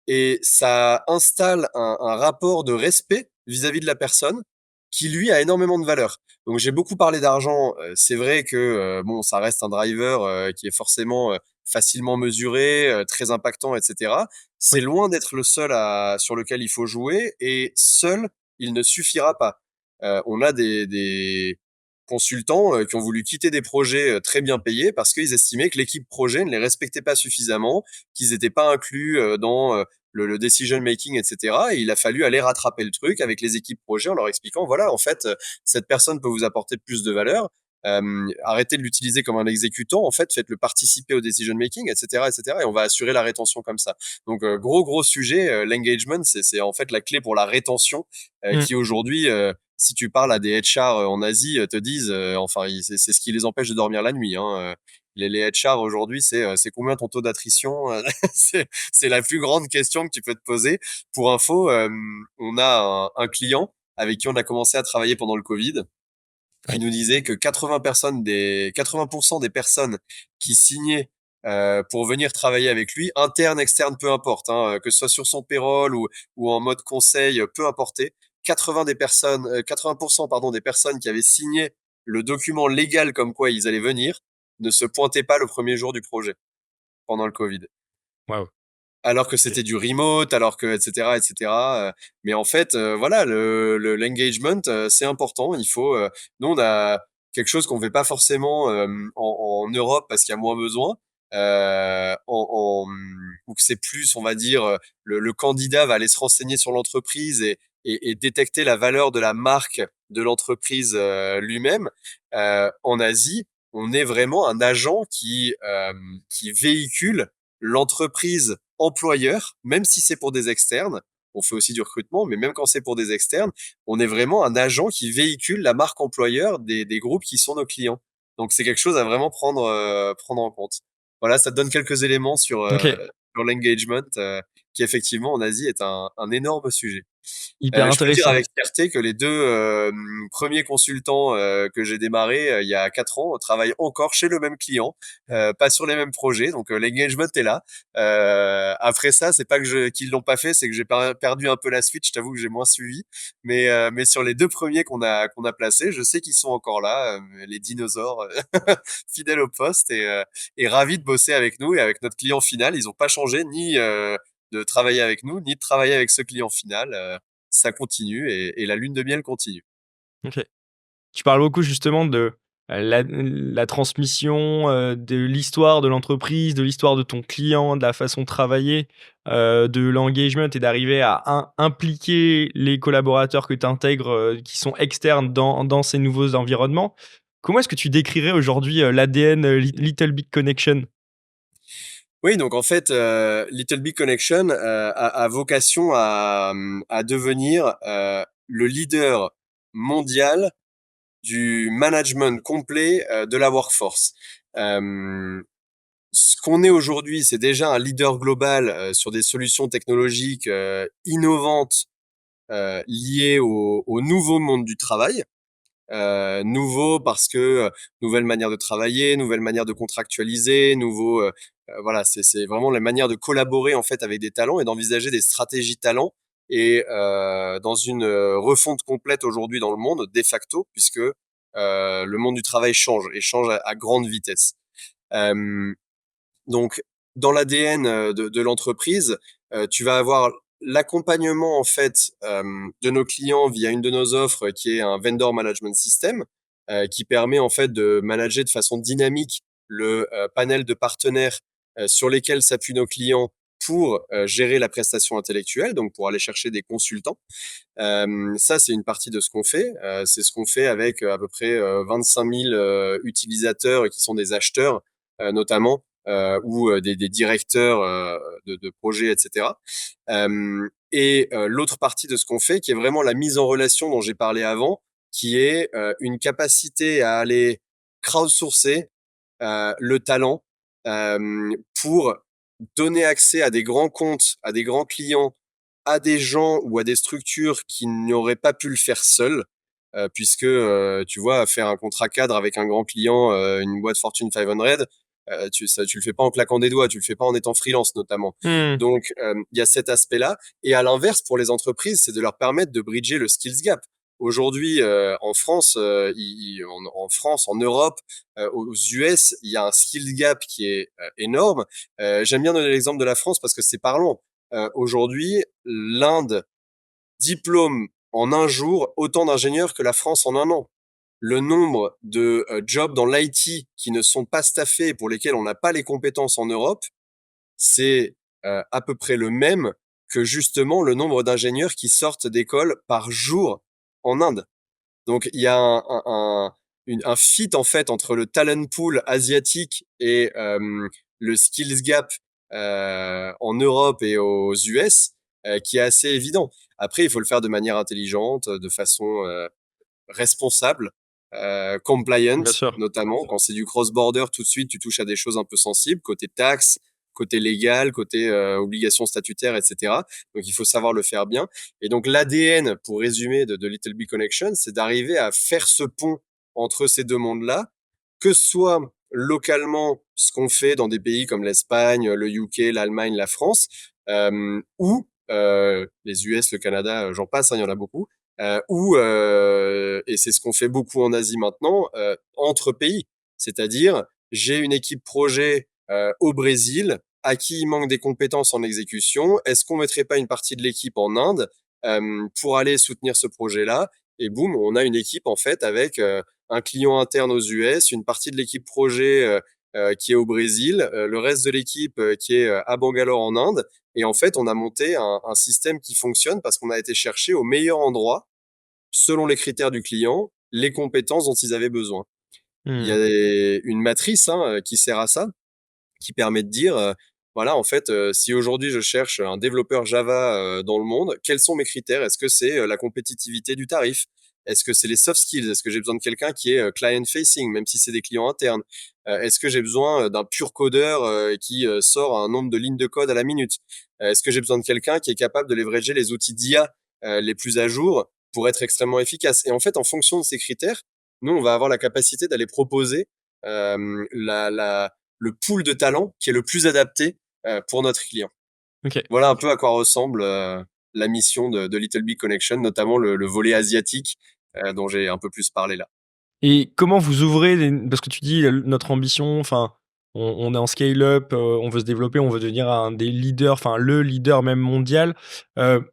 Et ça installe un rapport de respect vis-à-vis de la personne qui lui a énormément de valeur. Donc j'ai beaucoup parlé d'argent. C'est vrai que bon, ça reste un driver qui est forcément facilement mesuré, très impactant, etc. C'est Oui. loin d'être le seul sur lequel il faut jouer et seul il ne suffira pas. On a des consultants qui ont voulu quitter des projets très bien payés parce qu'ils estimaient que l'équipe projet ne les respectait pas suffisamment, qu'ils n'étaient pas inclus dans le decision making, etc. Et il a fallu aller rattraper le truc avec les équipes projet en leur expliquant, voilà, en fait, cette personne peut vous apporter plus de valeur. Arrêtez de l'utiliser comme un exécutant. En fait, faites-le participer au decision making, etc., etc. Et on va assurer la rétention comme ça. Donc, gros sujet. L'engagement, c'est en fait la clé pour la rétention, Mmh. qui aujourd'hui, si tu parles à des HR en Asie, te disent, enfin, c'est ce qui les empêche de dormir la nuit. Hein. Les HR aujourd'hui, c'est combien ton taux d'attrition? C'est la plus grande question que tu peux te poser. Pour info, on a un client avec qui on a commencé à travailler pendant le Covid qui Ouais. nous disait que 80% des personnes qui signaient pour venir travailler avec lui, interne, externe, peu importe, hein, que ce soit sur son payroll ou en mode conseil, peu importe, 80% pardon, des personnes qui avaient signé le document légal comme quoi ils allaient venir ne se pointaient pas le premier jour du projet pendant le Covid. Waouh. Alors que OK. c'était du remote, alors que etc etc. Mais en fait, voilà, l'engagement, c'est important. Il faut, nous on a quelque chose qu'on fait pas forcément en Europe parce qu'il y a moins besoin. Ou que c'est plus, on va dire, le candidat va aller se renseigner sur l'entreprise et détecter la valeur de la marque de l'entreprise lui-même. En Asie, on est vraiment un agent qui véhicule l'entreprise employeur, même si c'est pour des externes. On fait aussi du recrutement, mais même quand c'est pour des externes, on est vraiment un agent qui véhicule la marque employeur des groupes qui sont nos clients. Donc c'est quelque chose à vraiment prendre en compte. Voilà, ça te donne quelques éléments sur OK. sur l'engagement, qui effectivement en Asie est un énorme sujet. Hyper Je peux dire intéressant. avec fierté que les deux premiers consultants que j'ai démarrés il y a 4 ans travaillent encore chez le même client, pas sur les mêmes projets. Donc l'engagement est là. Après ça, c'est pas que qu'ils l'ont pas fait, c'est que j'ai perdu un peu la suite. Je t'avoue que j'ai moins suivi. Mais sur les deux premiers qu'on a placés, je sais qu'ils sont encore là, les dinosaures fidèles au poste et ravis de bosser avec nous et avec notre client final. Ils ont pas changé ni de travailler avec nous, ni de travailler avec ce client final. Ça continue et la lune de miel continue. OK. Tu parles beaucoup justement de la transmission, de l'histoire de l'entreprise, de l'histoire de ton client, de la façon de travailler, de l'engagement et d'arriver à impliquer les collaborateurs que tu intègres, qui sont externes dans ces nouveaux environnements. Comment est-ce que tu décrirais aujourd'hui, l'ADN, Little Big Connection? Oui, donc en fait, Little Big Connection a vocation à devenir le leader mondial du management complet de la workforce. Euh, Ce qu'on est aujourd'hui, c'est déjà un leader global sur des solutions technologiques innovantes liées au nouveau monde du travail. Nouveau parce que nouvelle manière de travailler, nouvelle manière de contractualiser, voilà, c'est vraiment la manière de collaborer en fait avec des talents et d'envisager des stratégies talents et dans une refonte complète aujourd'hui dans le monde de facto puisque le monde du travail change et change à grande vitesse. Euh, donc, dans l'ADN de l'entreprise, tu vas avoir l'accompagnement en fait de nos clients via une de nos offres qui est un vendor management system qui permet en fait de manager de façon dynamique le panel de partenaires sur lesquels s'appuient nos clients pour gérer la prestation intellectuelle, donc pour aller chercher des consultants. Ça, c'est une partie de ce qu'on fait. C'est ce qu'on fait avec à peu près 25 000 utilisateurs qui sont des acheteurs, notamment, ou des directeurs de projets, etc. L'autre partie de ce qu'on fait, qui est vraiment la mise en relation dont j'ai parlé avant, qui est une capacité à aller crowdsourcer le talent pour donner accès à des grands comptes, à des grands clients, à des gens ou à des structures qui n'auraient pas pu le faire seuls, puisque tu vois, faire un contrat cadre avec un grand client, une boîte Fortune 500, tu le fais pas en claquant des doigts, tu le fais pas en étant freelance notamment. Mmh. Donc il y a cet aspect-là. Et à l'inverse, pour les entreprises, c'est de leur permettre de bridger le skills gap. Aujourd'hui, en France, en France, en Europe, aux US, il y a un skills gap qui est énorme. J'aime bien donner l'exemple de la France parce que c'est parlant. Aujourd'hui, l'Inde diplôme en un jour autant d'ingénieurs que la France en un an. Le nombre de jobs dans l'IT qui ne sont pas staffés et pour lesquels on n'a pas les compétences en Europe, c'est à peu près le même que justement le nombre d'ingénieurs qui sortent d'école par jour en Inde. Donc il y a un fit en fait entre le talent pool asiatique et le skills gap en Europe et aux US qui est assez évident. Après, il faut le faire de manière intelligente, de façon responsable, compliant Bien sûr. notamment. Quand c'est du cross-border, tout de suite, tu touches à des choses un peu sensibles, côté taxes, côté légal, côté obligations statutaires, etc. Donc, il faut savoir le faire bien. Et donc, l'ADN, pour résumer, de Little Big Connection, c'est d'arriver à faire ce pont entre ces deux mondes-là, que ce soit localement ce qu'on fait dans des pays comme l'Espagne, le UK, l'Allemagne, la France, ou les US, le Canada, j'en passe, hein, il y en a beaucoup, et c'est ce qu'on fait beaucoup en Asie maintenant, entre pays. C'est-à-dire, j'ai une équipe projet au Brésil, à qui il manque des compétences en exécution. Est-ce qu'on mettrait pas une partie de l'équipe en Inde pour aller soutenir ce projet-là? Et boum, on a une équipe en fait avec un client interne aux US, une partie de l'équipe projet qui est au Brésil, le reste de l'équipe qui est à Bangalore en Inde. Et en fait, on a monté un système qui fonctionne parce qu'on a été chercher au meilleur endroit selon les critères du client, les compétences dont ils avaient besoin. Il y Mmh. a une matrice qui sert à ça, qui permet de dire, voilà, en fait, si aujourd'hui je cherche un développeur Java dans le monde, quels sont mes critères? Est-ce que c'est la compétitivité du tarif? Est-ce que c'est les soft skills? Est-ce que j'ai besoin de quelqu'un qui est client facing, même si c'est des clients internes? Est-ce que j'ai besoin d'un pur codeur qui sort un nombre de lignes de code à la minute? Est-ce que j'ai besoin de quelqu'un qui est capable de leverager les outils d'IA les plus à jour pour être extrêmement efficace? Et en fait, en fonction de ces critères, nous, on va avoir la capacité d'aller proposer le pool de talents qui est le plus adapté pour notre client. OK. Voilà un peu à quoi ressemble la mission de Little Big Connection, notamment le volet asiatique dont j'ai un peu plus parlé là. Et comment vous ouvrez les parce que tu dis, notre ambition, enfin, on est en scale up, on veut se développer, on veut devenir un des leaders, enfin le leader même mondial. Heu,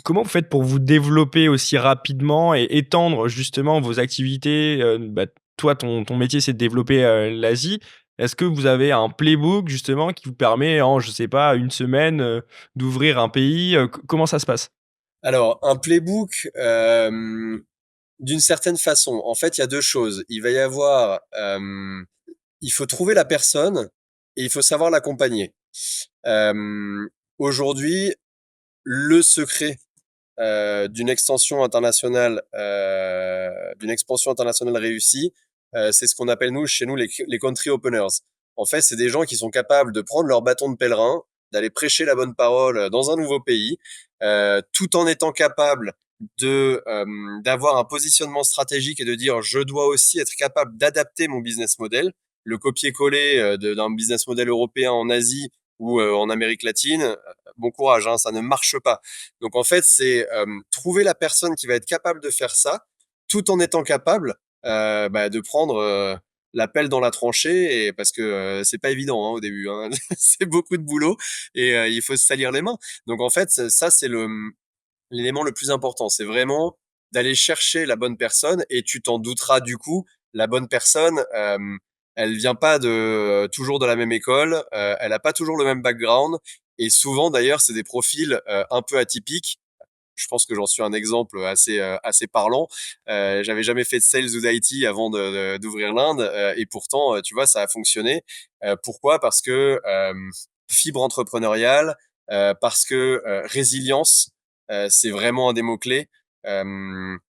Comment vous faites pour vous développer aussi rapidement et étendre justement vos activités? Bah, toi, ton métier, c'est de développer, l'Asie. Est-ce que vous avez un playbook justement qui vous permet en, je sais pas, une semaine, d'ouvrir un pays? Comment ça se passe? Alors, un playbook, d'une certaine façon, en fait, il y a deux choses. Il va y avoir, il faut trouver la personne et il faut savoir l'accompagner. Euh, Aujourd'hui, le secret d'une expansion internationale réussie, c'est ce qu'on appelle nous chez nous les country openers. En fait, c'est des gens qui sont capables de prendre leur bâton de pèlerin, d'aller prêcher la bonne parole dans un nouveau pays, tout en étant capables d'avoir un positionnement stratégique et de dire je dois aussi être capable d'adapter mon business model, le copier-coller d'un business model européen en Asie ou en Amérique latine. Bon courage, hein, ça ne marche pas. Donc en fait, c'est trouver la personne qui va être capable de faire ça, tout en étant capable de prendre la pelle dans la tranchée, et parce que c'est pas évident au début, hein. C'est beaucoup de boulot et il faut se salir les mains. Donc en fait, ça c'est l'élément le plus important. C'est vraiment d'aller chercher la bonne personne, et tu t'en douteras du coup, la bonne personne, elle vient pas toujours de la même école, elle a pas toujours le même background, et souvent d'ailleurs c'est des profils un peu atypiques. Je pense que j'en suis un exemple assez parlant. J'avais jamais fait de sales ou d'IT avant d'ouvrir l'Inde, et pourtant, tu vois, ça a fonctionné. Pourquoi? Parce que fibre entrepreneuriale, parce que résilience, c'est vraiment un des mots-clés.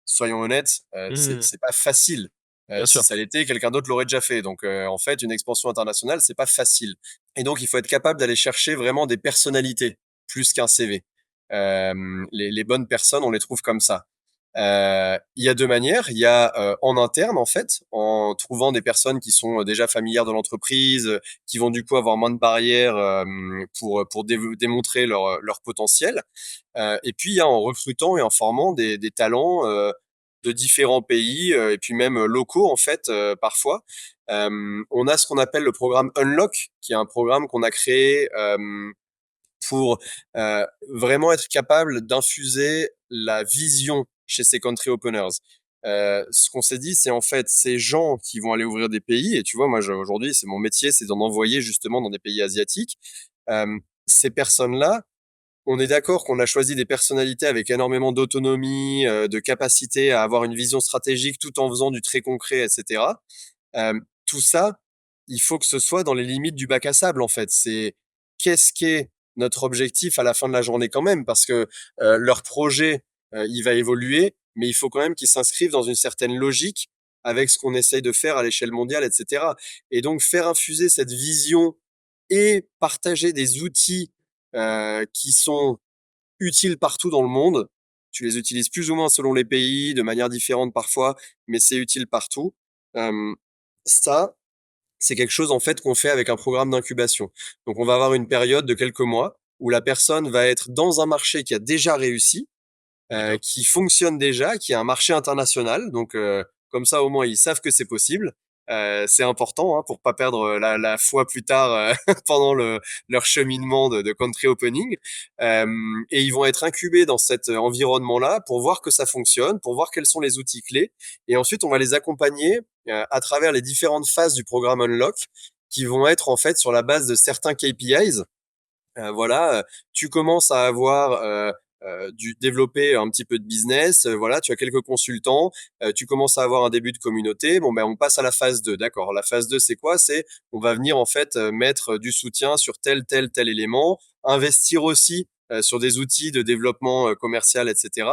Soyons honnêtes, Mmh. c'est pas facile. Bien Si sûr. ça l'était, quelqu'un d'autre l'aurait déjà fait. Donc, en fait, une expansion internationale, c'est pas facile. Et donc, il faut être capable d'aller chercher vraiment des personnalités plus qu'un CV. Les bonnes personnes, on les trouve comme ça. Il y a deux manières. Il y a en interne, en fait, en trouvant des personnes qui sont déjà familières de l'entreprise, qui vont du coup avoir moins de barrières pour démontrer leur potentiel. Et puis, il y a en recrutant et en formant des talents de différents pays et puis même locaux, en fait, parfois. On a ce qu'on appelle le programme Unlock, qui est un programme qu'on a créé pour vraiment être capable d'infuser la vision chez ces country openers. Ce qu'on s'est dit, c'est en fait ces gens qui vont aller ouvrir des pays, et tu vois, moi aujourd'hui, c'est mon métier, c'est d'en envoyer justement dans des pays asiatiques. Ces personnes-là, on est d'accord qu'on a choisi des personnalités avec énormément d'autonomie, de capacité à avoir une vision stratégique tout en faisant du très concret, etc. Tout ça, il faut que ce soit dans les limites du bac à sable, en fait. C'est qu'est-ce qu'est notre objectif à la fin de la journée quand même, parce que leur projet, il va évoluer, mais il faut quand même qu'ils s'inscrivent dans une certaine logique avec ce qu'on essaye de faire à l'échelle mondiale, etc. Et donc faire infuser cette vision et partager des outils qui sont utiles partout dans le monde. Tu les utilises plus ou moins selon les pays, de manière différente parfois, mais c'est utile partout. Euh, Ça, c'est quelque chose en fait qu'on fait avec un programme d'incubation. Donc on va avoir une période de quelques mois où la personne va être dans un marché qui a déjà réussi, D'accord. qui fonctionne déjà, qui est un marché international. Donc comme ça au moins ils savent que c'est possible. C'est important pour pas perdre la foi plus tard pendant leur cheminement de country opening. Et ils vont être incubés dans cet environnement-là pour voir que ça fonctionne, pour voir quels sont les outils clés. Et ensuite, on va les accompagner à travers les différentes phases du programme Unlock, qui vont être en fait sur la base de certains KPIs. Voilà, tu commences à avoir du développer un petit peu de business, voilà, tu as quelques consultants, tu commences à avoir un début de communauté. Bon ben on passe à la phase 2, d'accord. La phase 2 c'est quoi? C'est on va venir en fait mettre du soutien sur tel élément, investir aussi sur des outils de développement commercial, etc.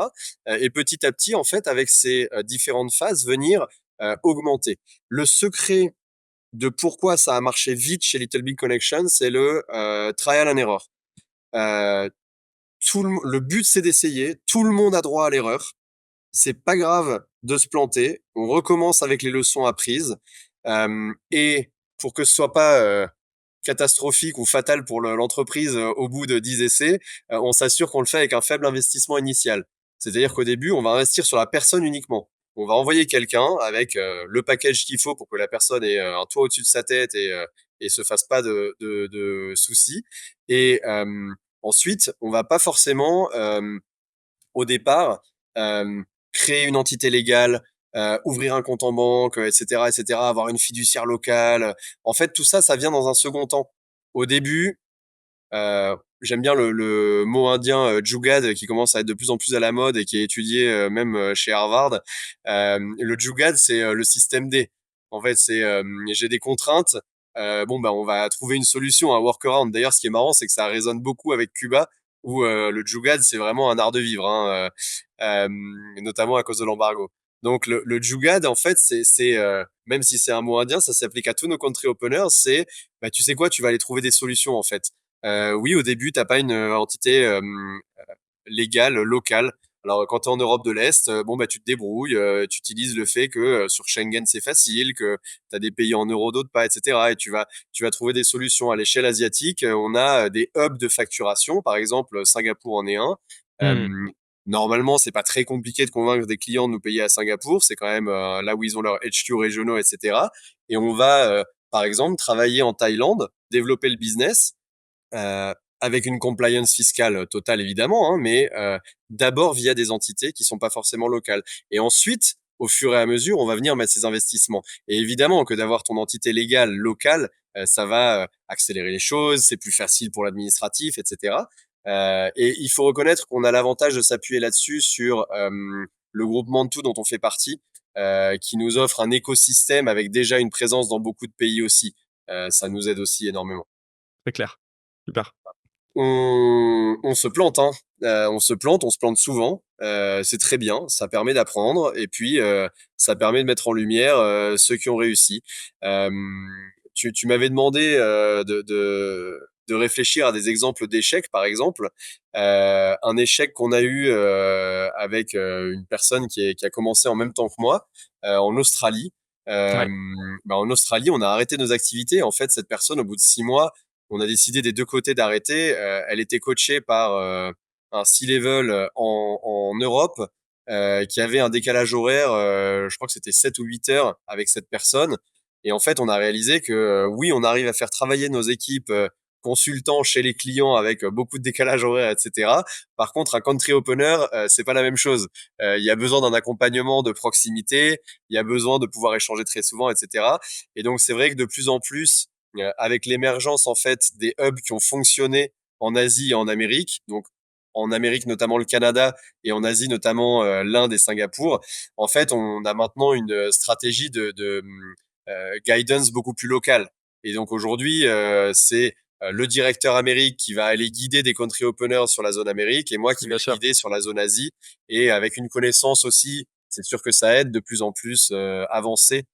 Et petit à petit, en fait, avec ces différentes phases, venir augmenter. Le secret de pourquoi ça a marché vite chez Little Big Connection, c'est le trial and error. Euh, le but, c'est d'essayer. Tout le monde a droit à l'erreur. C'est pas grave de se planter. On recommence avec les leçons apprises. Et pour que ce soit pas catastrophique ou fatal pour l'entreprise au bout de 10 essais, on s'assure qu'on le fait avec un faible investissement initial. C'est-à-dire qu'au début, on va investir sur la personne uniquement. On va envoyer quelqu'un avec le package qu'il faut pour que la personne ait un toit au-dessus de sa tête et se fasse pas de soucis. Et ensuite, on va pas forcément au départ euh, créer une entité légale, ouvrir un compte en banque, etc., etc., avoir une fiduciaire locale. En fait, tout ça, ça vient dans un second temps. Au début, j'aime bien le mot indien Jugad qui commence à être de plus en plus à la mode et qui est étudié même chez Harvard. Le Jugad, c'est le système D. En fait, c'est j'ai des contraintes. Bon, bah, on va trouver une solution, un workaround. D'ailleurs, ce qui est marrant, c'est que ça résonne beaucoup avec Cuba, où le Jugad, c'est vraiment un art de vivre, hein, notamment à cause de l'embargo. Donc, le Jugad, en fait, même si c'est un mot indien, ça s'applique à tous nos country openers. C'est, bah, tu sais quoi, tu vas aller trouver des solutions, en fait. Oui, au début, t'as pas une entité légale, locale. Alors, quand tu es en Europe de l'Est, bon, bah, tu te débrouilles, tu utilises le fait que sur Schengen, c'est facile, que tu as des pays en euros, d'autres pas, etc. Et tu vas trouver des solutions. À l'échelle asiatique, on a des hubs de facturation. Par exemple, Singapour en est un. Mmh. Normalement, c'est pas très compliqué de convaincre des clients de nous payer à Singapour. C'est quand même là où ils ont leurs HQ régionaux, etc. Et on va, par exemple, travailler en Thaïlande, développer le business avec une compliance fiscale totale évidemment, hein, mais d'abord via des entités qui sont pas forcément locales. Et ensuite, au fur et à mesure, on va venir mettre ces investissements. Et évidemment que d'avoir ton entité légale locale, ça va accélérer les choses, c'est plus facile pour l'administratif, etc. Et il faut reconnaître qu'on a l'avantage de s'appuyer là-dessus sur le groupement de tout dont on fait partie, qui nous offre un écosystème avec déjà une présence dans beaucoup de pays aussi. Ça nous aide aussi énormément. C'est clair. Super. On se plante, hein. On se plante souvent. C'est très bien, ça permet d'apprendre et puis ça permet de mettre en lumière ceux qui ont réussi. Euh, tu m'avais demandé de réfléchir à des exemples d'échecs, par exemple. Un échec qu'on a eu avec une personne qui a commencé en même temps que moi en Australie. Euh, Ouais. En Australie, on a arrêté nos activités. En fait, cette personne, au bout de 6 mois, on a décidé des deux côtés d'arrêter. Elle était coachée par un C-level en Europe qui avait un décalage horaire, je crois que c'était 7 ou 8 heures avec cette personne. Et en fait, on a réalisé que oui, on arrive à faire travailler nos équipes consultants chez les clients avec beaucoup de décalage horaire, etc. Par contre, un country opener, c'est pas la même chose. Il y a besoin d'un accompagnement de proximité, il y a besoin de pouvoir échanger très souvent, etc. Et donc, c'est vrai que de plus en plus, avec l'émergence en fait des hubs qui ont fonctionné en Asie et en Amérique, donc en Amérique notamment le Canada et en Asie notamment l'Inde et Singapour, en fait on a maintenant une stratégie de guidance beaucoup plus locale. Et donc aujourd'hui c'est le directeur Amérique qui va aller guider des country openers sur la zone Amérique et moi qui vais Bien les sûr. guider sur la zone Asie et avec une connaissance aussi, c'est sûr que ça aide de plus en plus avancée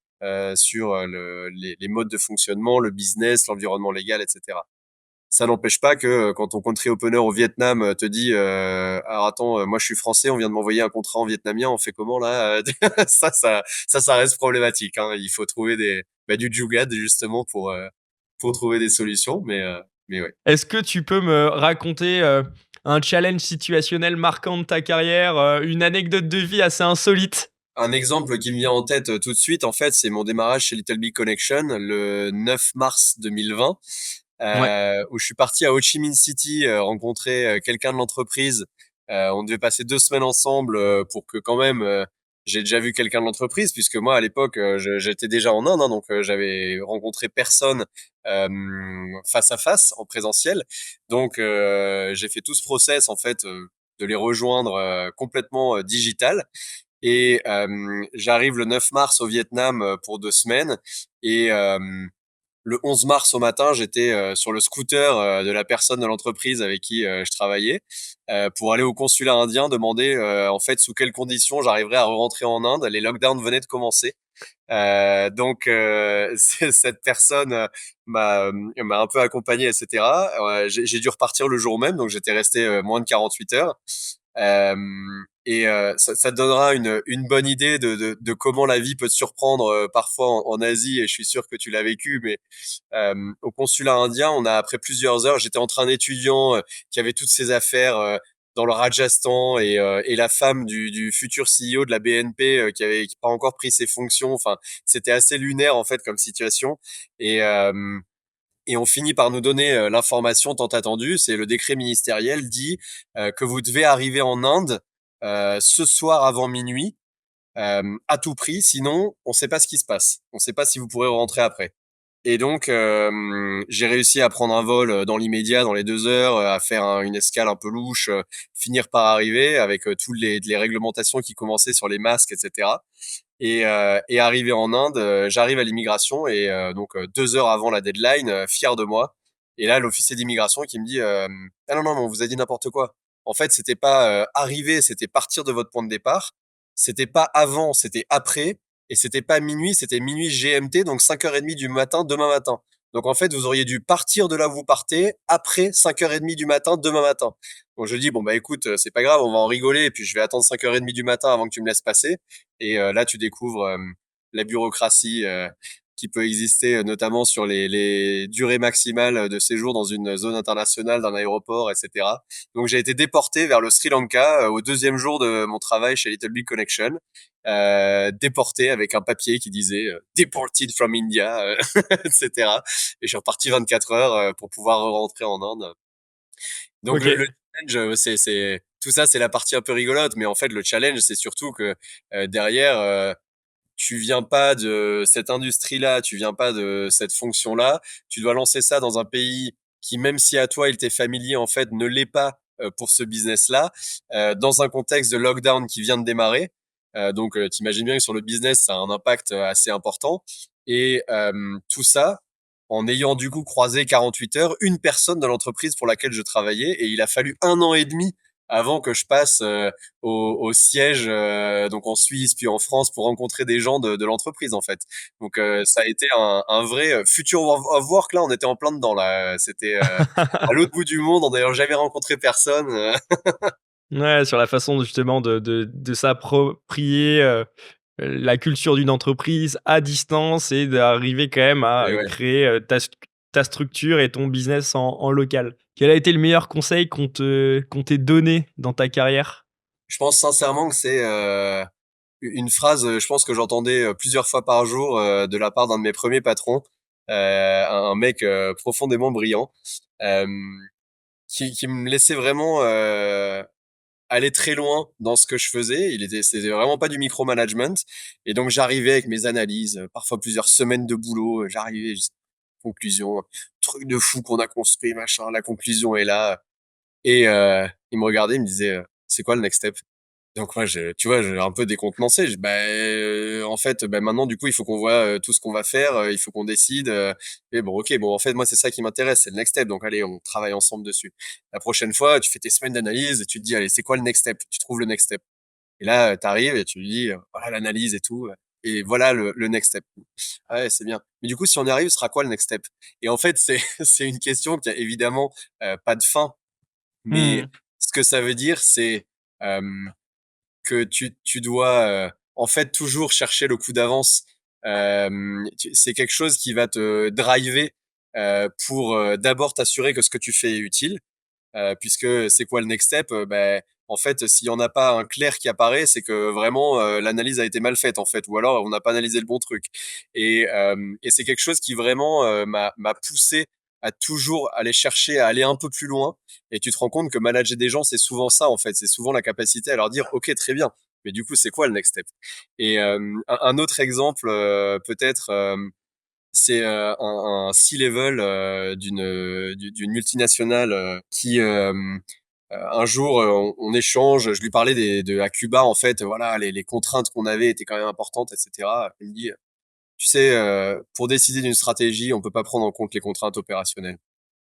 sur les modes de fonctionnement, le business, l'environnement légal, etc. Ça n'empêche pas que quand ton country opener au Vietnam te dit alors attends, moi je suis français, on vient de m'envoyer un contrat en vietnamien, on fait comment là? Ça reste problématique, hein. Il faut trouver du jugad justement pour trouver des solutions, mais ouais. Est-ce que tu peux me raconter un challenge situationnel marquant de ta carrière, une anecdote de vie assez insolite? Un exemple qui me vient en tête tout de suite, en fait, c'est mon démarrage chez Little Big Connection le 9 mars 2020. Ouais. Où je suis parti à Ho Chi Minh City rencontrer quelqu'un de l'entreprise. On devait passer 2 semaines ensemble pour que quand même j'ai déjà vu quelqu'un de l'entreprise puisque moi à l'époque j'étais déjà en Inde, hein, donc j'avais rencontré personne euh, face à face en présentiel. Donc j'ai fait tout ce process en fait de les rejoindre complètement digital. Et j'arrive le 9 mars au Vietnam pour 2 semaines et le 11 mars au matin, j'étais sur le scooter de la personne de l'entreprise avec qui je travaillais pour aller au consulat indien demander en fait sous quelles conditions j'arriverais à rentrer en Inde. Les lockdowns venaient de commencer. Donc cette personne m'a un peu accompagné, etc. J'ai dû repartir le jour même, donc j'étais resté moins de 48 heures. Euh, ça te donnera une bonne idée de comment la vie peut te surprendre parfois en Asie, et je suis sûr que tu l'as vécu, mais au consulat indien, après plusieurs heures, j'étais entre un étudiant qui avait toutes ses affaires dans le Rajasthan et la femme du futur CEO de la BNP qui pas encore pris ses fonctions. Enfin, c'était assez lunaire en fait comme situation. Et, euh, et on finit par nous donner l'information tant attendue. C'est le décret ministériel dit que vous devez arriver en Inde ce soir avant minuit à tout prix. Sinon, on ne sait pas ce qui se passe. On ne sait pas si vous pourrez rentrer après. Et donc, j'ai réussi à prendre un vol dans l'immédiat, dans les 2 heures, à faire une escale un peu louche, finir par arriver avec toutes les réglementations qui commençaient sur les masques, etc. Et arrivé en Inde, j'arrive à l'immigration et donc 2 heures avant la deadline, fier de moi. Et là, l'officier d'immigration qui me dit ah non non, on vous a dit n'importe quoi. En fait, c'était pas arriver, c'était partir de votre point de départ. C'était pas avant, c'était après. Et c'était pas minuit, c'était minuit GMT, donc 5h30 du matin demain matin. Donc en fait, vous auriez dû partir de là où vous partez après 5h30 du matin demain matin. Donc je dis bon bah écoute, c'est pas grave, on va en rigoler et puis je vais attendre 5h30 du matin avant que tu me laisses passer. Et là, tu découvres la bureaucratie qui peut exister, notamment sur les durées maximales de séjour dans une zone internationale d'un aéroport, etc. Donc, j'ai été déporté vers le Sri Lanka au deuxième jour de mon travail chez Little Big Connection. Déporté avec un papier qui disait Deported from India, etc. Et je suis reparti 24 heures pour pouvoir rentrer en Inde. Donc Ok. le challenge, tout ça, c'est la partie un peu rigolote, mais en fait le challenge, c'est surtout que derrière, tu viens pas de cette industrie-là, tu viens pas de cette fonction-là, tu dois lancer ça dans un pays qui, même si à toi il t'est familier, en fait, ne l'est pas pour ce business-là, dans un contexte de lockdown qui vient de démarrer. Donc, t'imagines bien que sur le business, ça a un impact assez important. Et tout ça, en ayant du coup croisé 48 heures, une personne de l'entreprise pour laquelle je travaillais, et il a fallu 1 an et demi avant que je passe au siège donc en Suisse puis en France pour rencontrer des gens de l'entreprise en fait. Donc ça a été un vrai future of work là, on était en plein dedans là. C'était à l'autre bout du monde, on n'avait jamais rencontré personne. Ouais, sur la façon justement de s'approprier, la culture d'une entreprise à distance et d'arriver quand même à, Et ouais. créer, ta structure et ton business en local. Quel a été le meilleur conseil qu'on t'ait donné dans ta carrière? Je pense sincèrement que c'est une phrase, je pense que j'entendais plusieurs fois par jour de la part d'un de mes premiers patrons, un mec profondément brillant, euh, qui me laissait vraiment aller très loin dans ce que je faisais. C'était vraiment pas du micromanagement. Et donc, j'arrivais avec mes analyses, parfois plusieurs semaines de boulot. J'arrivais, conclusion, truc de fou qu'on a construit, machin. La conclusion est là. Et il me regardait, il me disait, c'est quoi le next step? Donc moi, tu vois, j'ai un peu décontenancé. En fait, maintenant, du coup, il faut qu'on voit tout ce qu'on va faire. Il faut qu'on décide. Et bon, ok, bon, en fait, moi, c'est ça qui m'intéresse, c'est le next step. Donc allez, on travaille ensemble dessus. La prochaine fois, tu fais tes semaines d'analyse et tu te dis, allez, c'est quoi le next step? Tu trouves le next step. Et là, t'arrives et tu lui dis, voilà l'analyse et tout. Et voilà le next step. Ah ouais, c'est bien. Mais du coup, si on y arrive, ce sera quoi le next step? Et en fait, c'est c'est une question qui a évidemment pas de fin. Mais Mmh. ce que ça veut dire, c'est euh, que tu dois en fait toujours chercher le coup d'avance. C'est quelque chose qui va te driver pour d'abord t'assurer que ce que tu fais est utile, puisque c'est quoi le next step? En fait, s'il y en a pas un clair qui apparaît, c'est que vraiment l'analyse a été mal faite en fait, ou alors on n'a pas analysé le bon truc. Et c'est quelque chose qui vraiment m'a poussé à toujours aller chercher, à aller un peu plus loin. Et tu te rends compte que manager des gens, c'est souvent ça en fait, c'est souvent la capacité à leur dire, ok, très bien, mais du coup, c'est quoi le next step? Et un autre exemple, peut-être. C'est un C-level d'une multinationale qui un jour on échange, je lui parlais à Cuba en fait, voilà les contraintes qu'on avait étaient quand même importantes, etc. Il me dit tu sais, pour décider d'une stratégie, on peut pas prendre en compte les contraintes opérationnelles.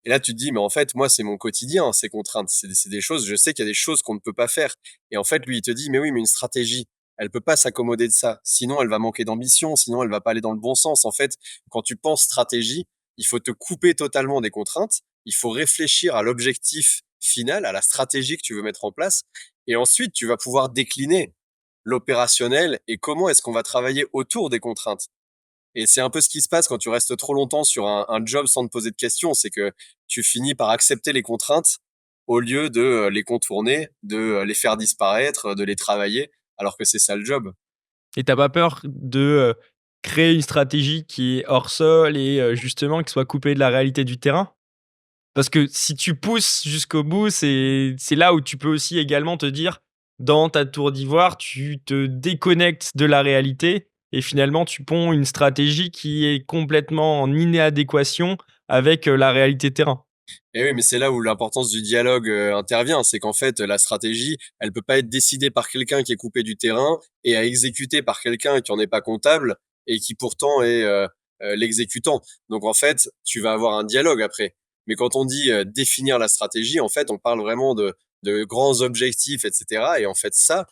Et là, tu te dis, mais en fait, moi, c'est mon quotidien, ces contraintes. C'est des choses, je sais qu'il y a des choses qu'on ne peut pas faire. Et en fait, lui, il te dit, mais oui, mais une stratégie, elle peut pas s'accommoder de ça. Sinon, elle va manquer d'ambition, sinon, elle va pas aller dans le bon sens. En fait, quand tu penses stratégie, il faut te couper totalement des contraintes. Il faut réfléchir à l'objectif final, à la stratégie que tu veux mettre en place. Et ensuite, tu vas pouvoir décliner l'opérationnel et comment est-ce qu'on va travailler autour des contraintes. Et c'est un peu ce qui se passe quand tu restes trop longtemps sur un job sans te poser de questions, c'est que tu finis par accepter les contraintes au lieu de les contourner, de les faire disparaître, de les travailler, alors que c'est ça le job. Et t'as pas peur de, créer une stratégie qui est hors sol et justement qui soit coupée de la réalité du terrain? Parce que si tu pousses jusqu'au bout, c'est là où tu peux aussi également te dire, dans ta tour d'ivoire, tu te déconnectes de la réalité et finalement tu ponds une stratégie qui est complètement en inadéquation avec, la réalité terrain. Et oui, mais c'est là où l'importance du dialogue intervient, c'est qu'en fait la stratégie, elle peut pas être décidée par quelqu'un qui est coupé du terrain et à exécuter par quelqu'un qui en est pas comptable et qui pourtant est l'exécutant. Donc en fait, tu vas avoir un dialogue après. Mais quand on dit définir la stratégie, en fait, on parle vraiment de grands objectifs, etc. Et en fait, ça,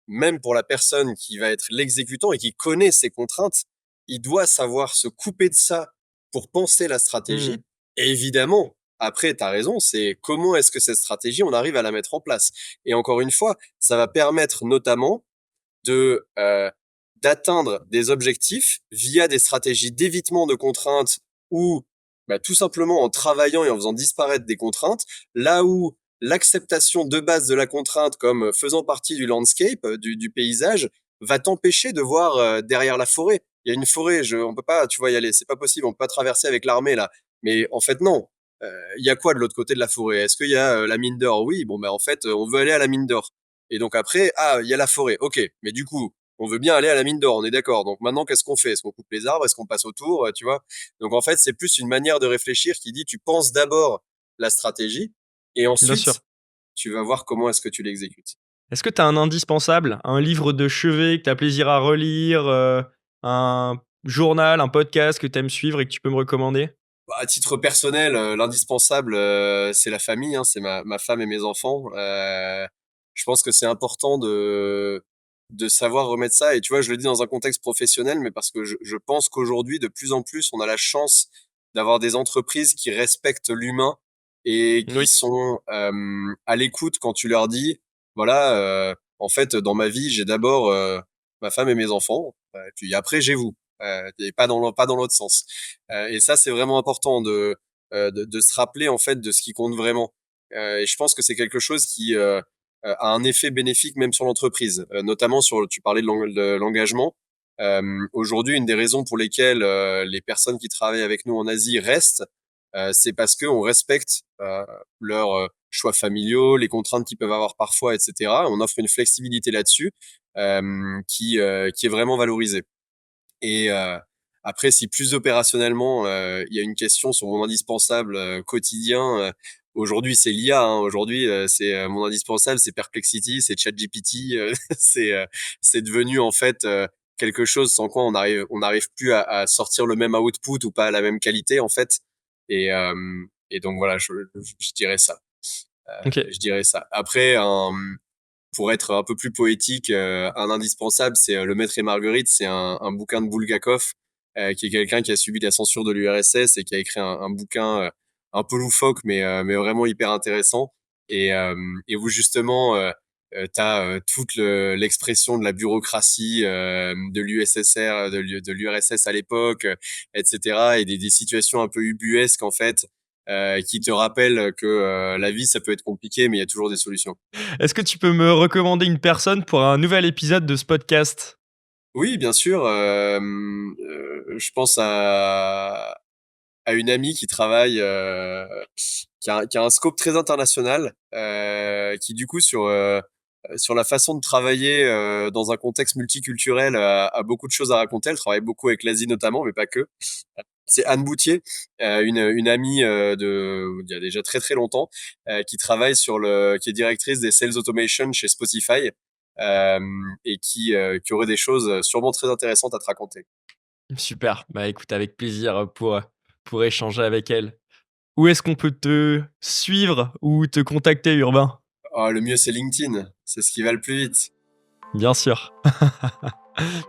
même pour la personne qui va être l'exécutant et qui connaît ses contraintes, il doit savoir se couper de ça pour penser la stratégie. Mmh. Et évidemment, après, tu as raison, c'est comment est-ce que cette stratégie, on arrive à la mettre en place. Et encore une fois, ça va permettre notamment de d'atteindre des objectifs via des stratégies d'évitement de contraintes ou bah, tout simplement en travaillant et en faisant disparaître des contraintes, là où l'acceptation de base de la contrainte comme faisant partie du landscape, du paysage, va t'empêcher de voir derrière la forêt. Il y a une forêt, on peut pas, tu vois, y aller, c'est pas possible, on peut pas traverser avec l'armée là. Mais en fait non. Il y a quoi de l'autre côté de la forêt? Est-ce qu'il y a la mine d'or? Oui, bon bah en fait on veut aller à la mine d'or. Et donc après, ah, il y a la forêt. Ok, mais du coup, on veut bien aller à la mine d'or, on est d'accord. Donc maintenant, qu'est-ce qu'on fait? Est-ce qu'on coupe les arbres? Est-ce qu'on passe autour? Tu vois? Donc en fait, c'est plus une manière de réfléchir qui dit, tu penses d'abord la stratégie et Bien sûr. ensuite, tu vas voir comment est-ce que tu l'exécutes. Est-ce que tu as un indispensable, un livre de chevet que tu as plaisir à relire, un journal, un podcast que tu aimes suivre et que tu peux me recommander? Bah, à titre personnel, l'indispensable, c'est la famille, hein, c'est ma femme et mes enfants. Je pense que c'est important de savoir remettre ça. Et tu vois, je le dis dans un contexte professionnel, mais parce que je pense qu'aujourd'hui, de plus en plus, on a la chance d'avoir des entreprises qui respectent l'humain et qui Oui. sont à l'écoute quand tu leur dis, voilà, en fait, dans ma vie, j'ai d'abord ma femme et mes enfants, puis après j'ai vous, et pas dans l'autre sens. Et ça, c'est vraiment important de se rappeler en fait de ce qui compte vraiment. Et je pense que c'est quelque chose qui a un effet bénéfique même sur l'entreprise, notamment sur, tu parlais de l'engagement. Aujourd'hui, une des raisons pour lesquelles les personnes qui travaillent avec nous en Asie restent, c'est parce qu'on respecte leurs choix familiaux, les contraintes qu'ils peuvent avoir parfois, etc. On offre une flexibilité là-dessus qui est vraiment valorisée. Et après, si plus opérationnellement, il y a une question sur mon indispensable quotidien, aujourd'hui c'est l'IA. Hein, aujourd'hui, c'est mon indispensable, c'est Perplexity, c'est ChatGPT. C'est c'est devenu en fait quelque chose sans quoi on n'arrive plus à sortir le même output ou pas à la même qualité en fait. Et et donc voilà, je dirais ça. OK. Je dirais ça. Après, pour être un peu plus poétique, un indispensable, c'est Le Maître et Marguerite. C'est un bouquin de Bulgakov, qui est quelqu'un qui a subi la censure de l'URSS et qui a écrit un bouquin un peu loufoque, mais vraiment hyper intéressant. Et où justement, tu as toute l'expression de la bureaucratie de l'USSR, de l'URSS à l'époque, etc. Et des situations un peu ubuesques en fait, qui te rappellent que la vie, ça peut être compliqué, mais il y a toujours des solutions. Est-ce que tu peux me recommander une personne pour un nouvel épisode de ce podcast? Oui, bien sûr. Je pense à une amie qui travaille, qui a un scope très international, qui du coup sur la façon de travailler dans un contexte multiculturel a beaucoup de choses à raconter. Elle travaille beaucoup avec l'Asie notamment, mais pas que. C'est Anne Boutier, une amie il y a déjà très très longtemps, qui travaille qui est directrice des sales automation chez Spotify, et qui aurait des choses sûrement très intéressantes à te raconter. Super. Bah, écoute, avec plaisir pour échanger avec elle. Où est-ce qu'on peut te suivre ou te contacter, Urbain? Oh, le mieux, c'est LinkedIn. C'est ce qui va le plus vite. Bien sûr.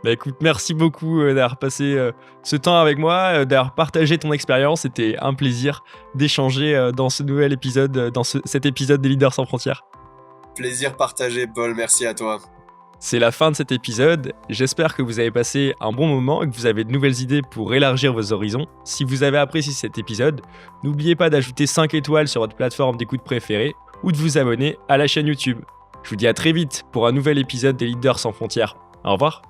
Bah, écoute, merci beaucoup, d'avoir passé, ce temps avec moi, d'avoir partagé ton expérience. C'était un plaisir d'échanger, dans ce nouvel épisode, dans cet épisode des Leaders sans frontières. Plaisir partagé, Paul. Merci à toi. C'est la fin de cet épisode. J'espère que vous avez passé un bon moment et que vous avez de nouvelles idées pour élargir vos horizons. Si vous avez apprécié cet épisode, n'oubliez pas d'ajouter 5 étoiles sur votre plateforme d'écoute préférée ou de vous abonner à la chaîne YouTube. Je vous dis à très vite pour un nouvel épisode des Leaders sans frontières. Au revoir.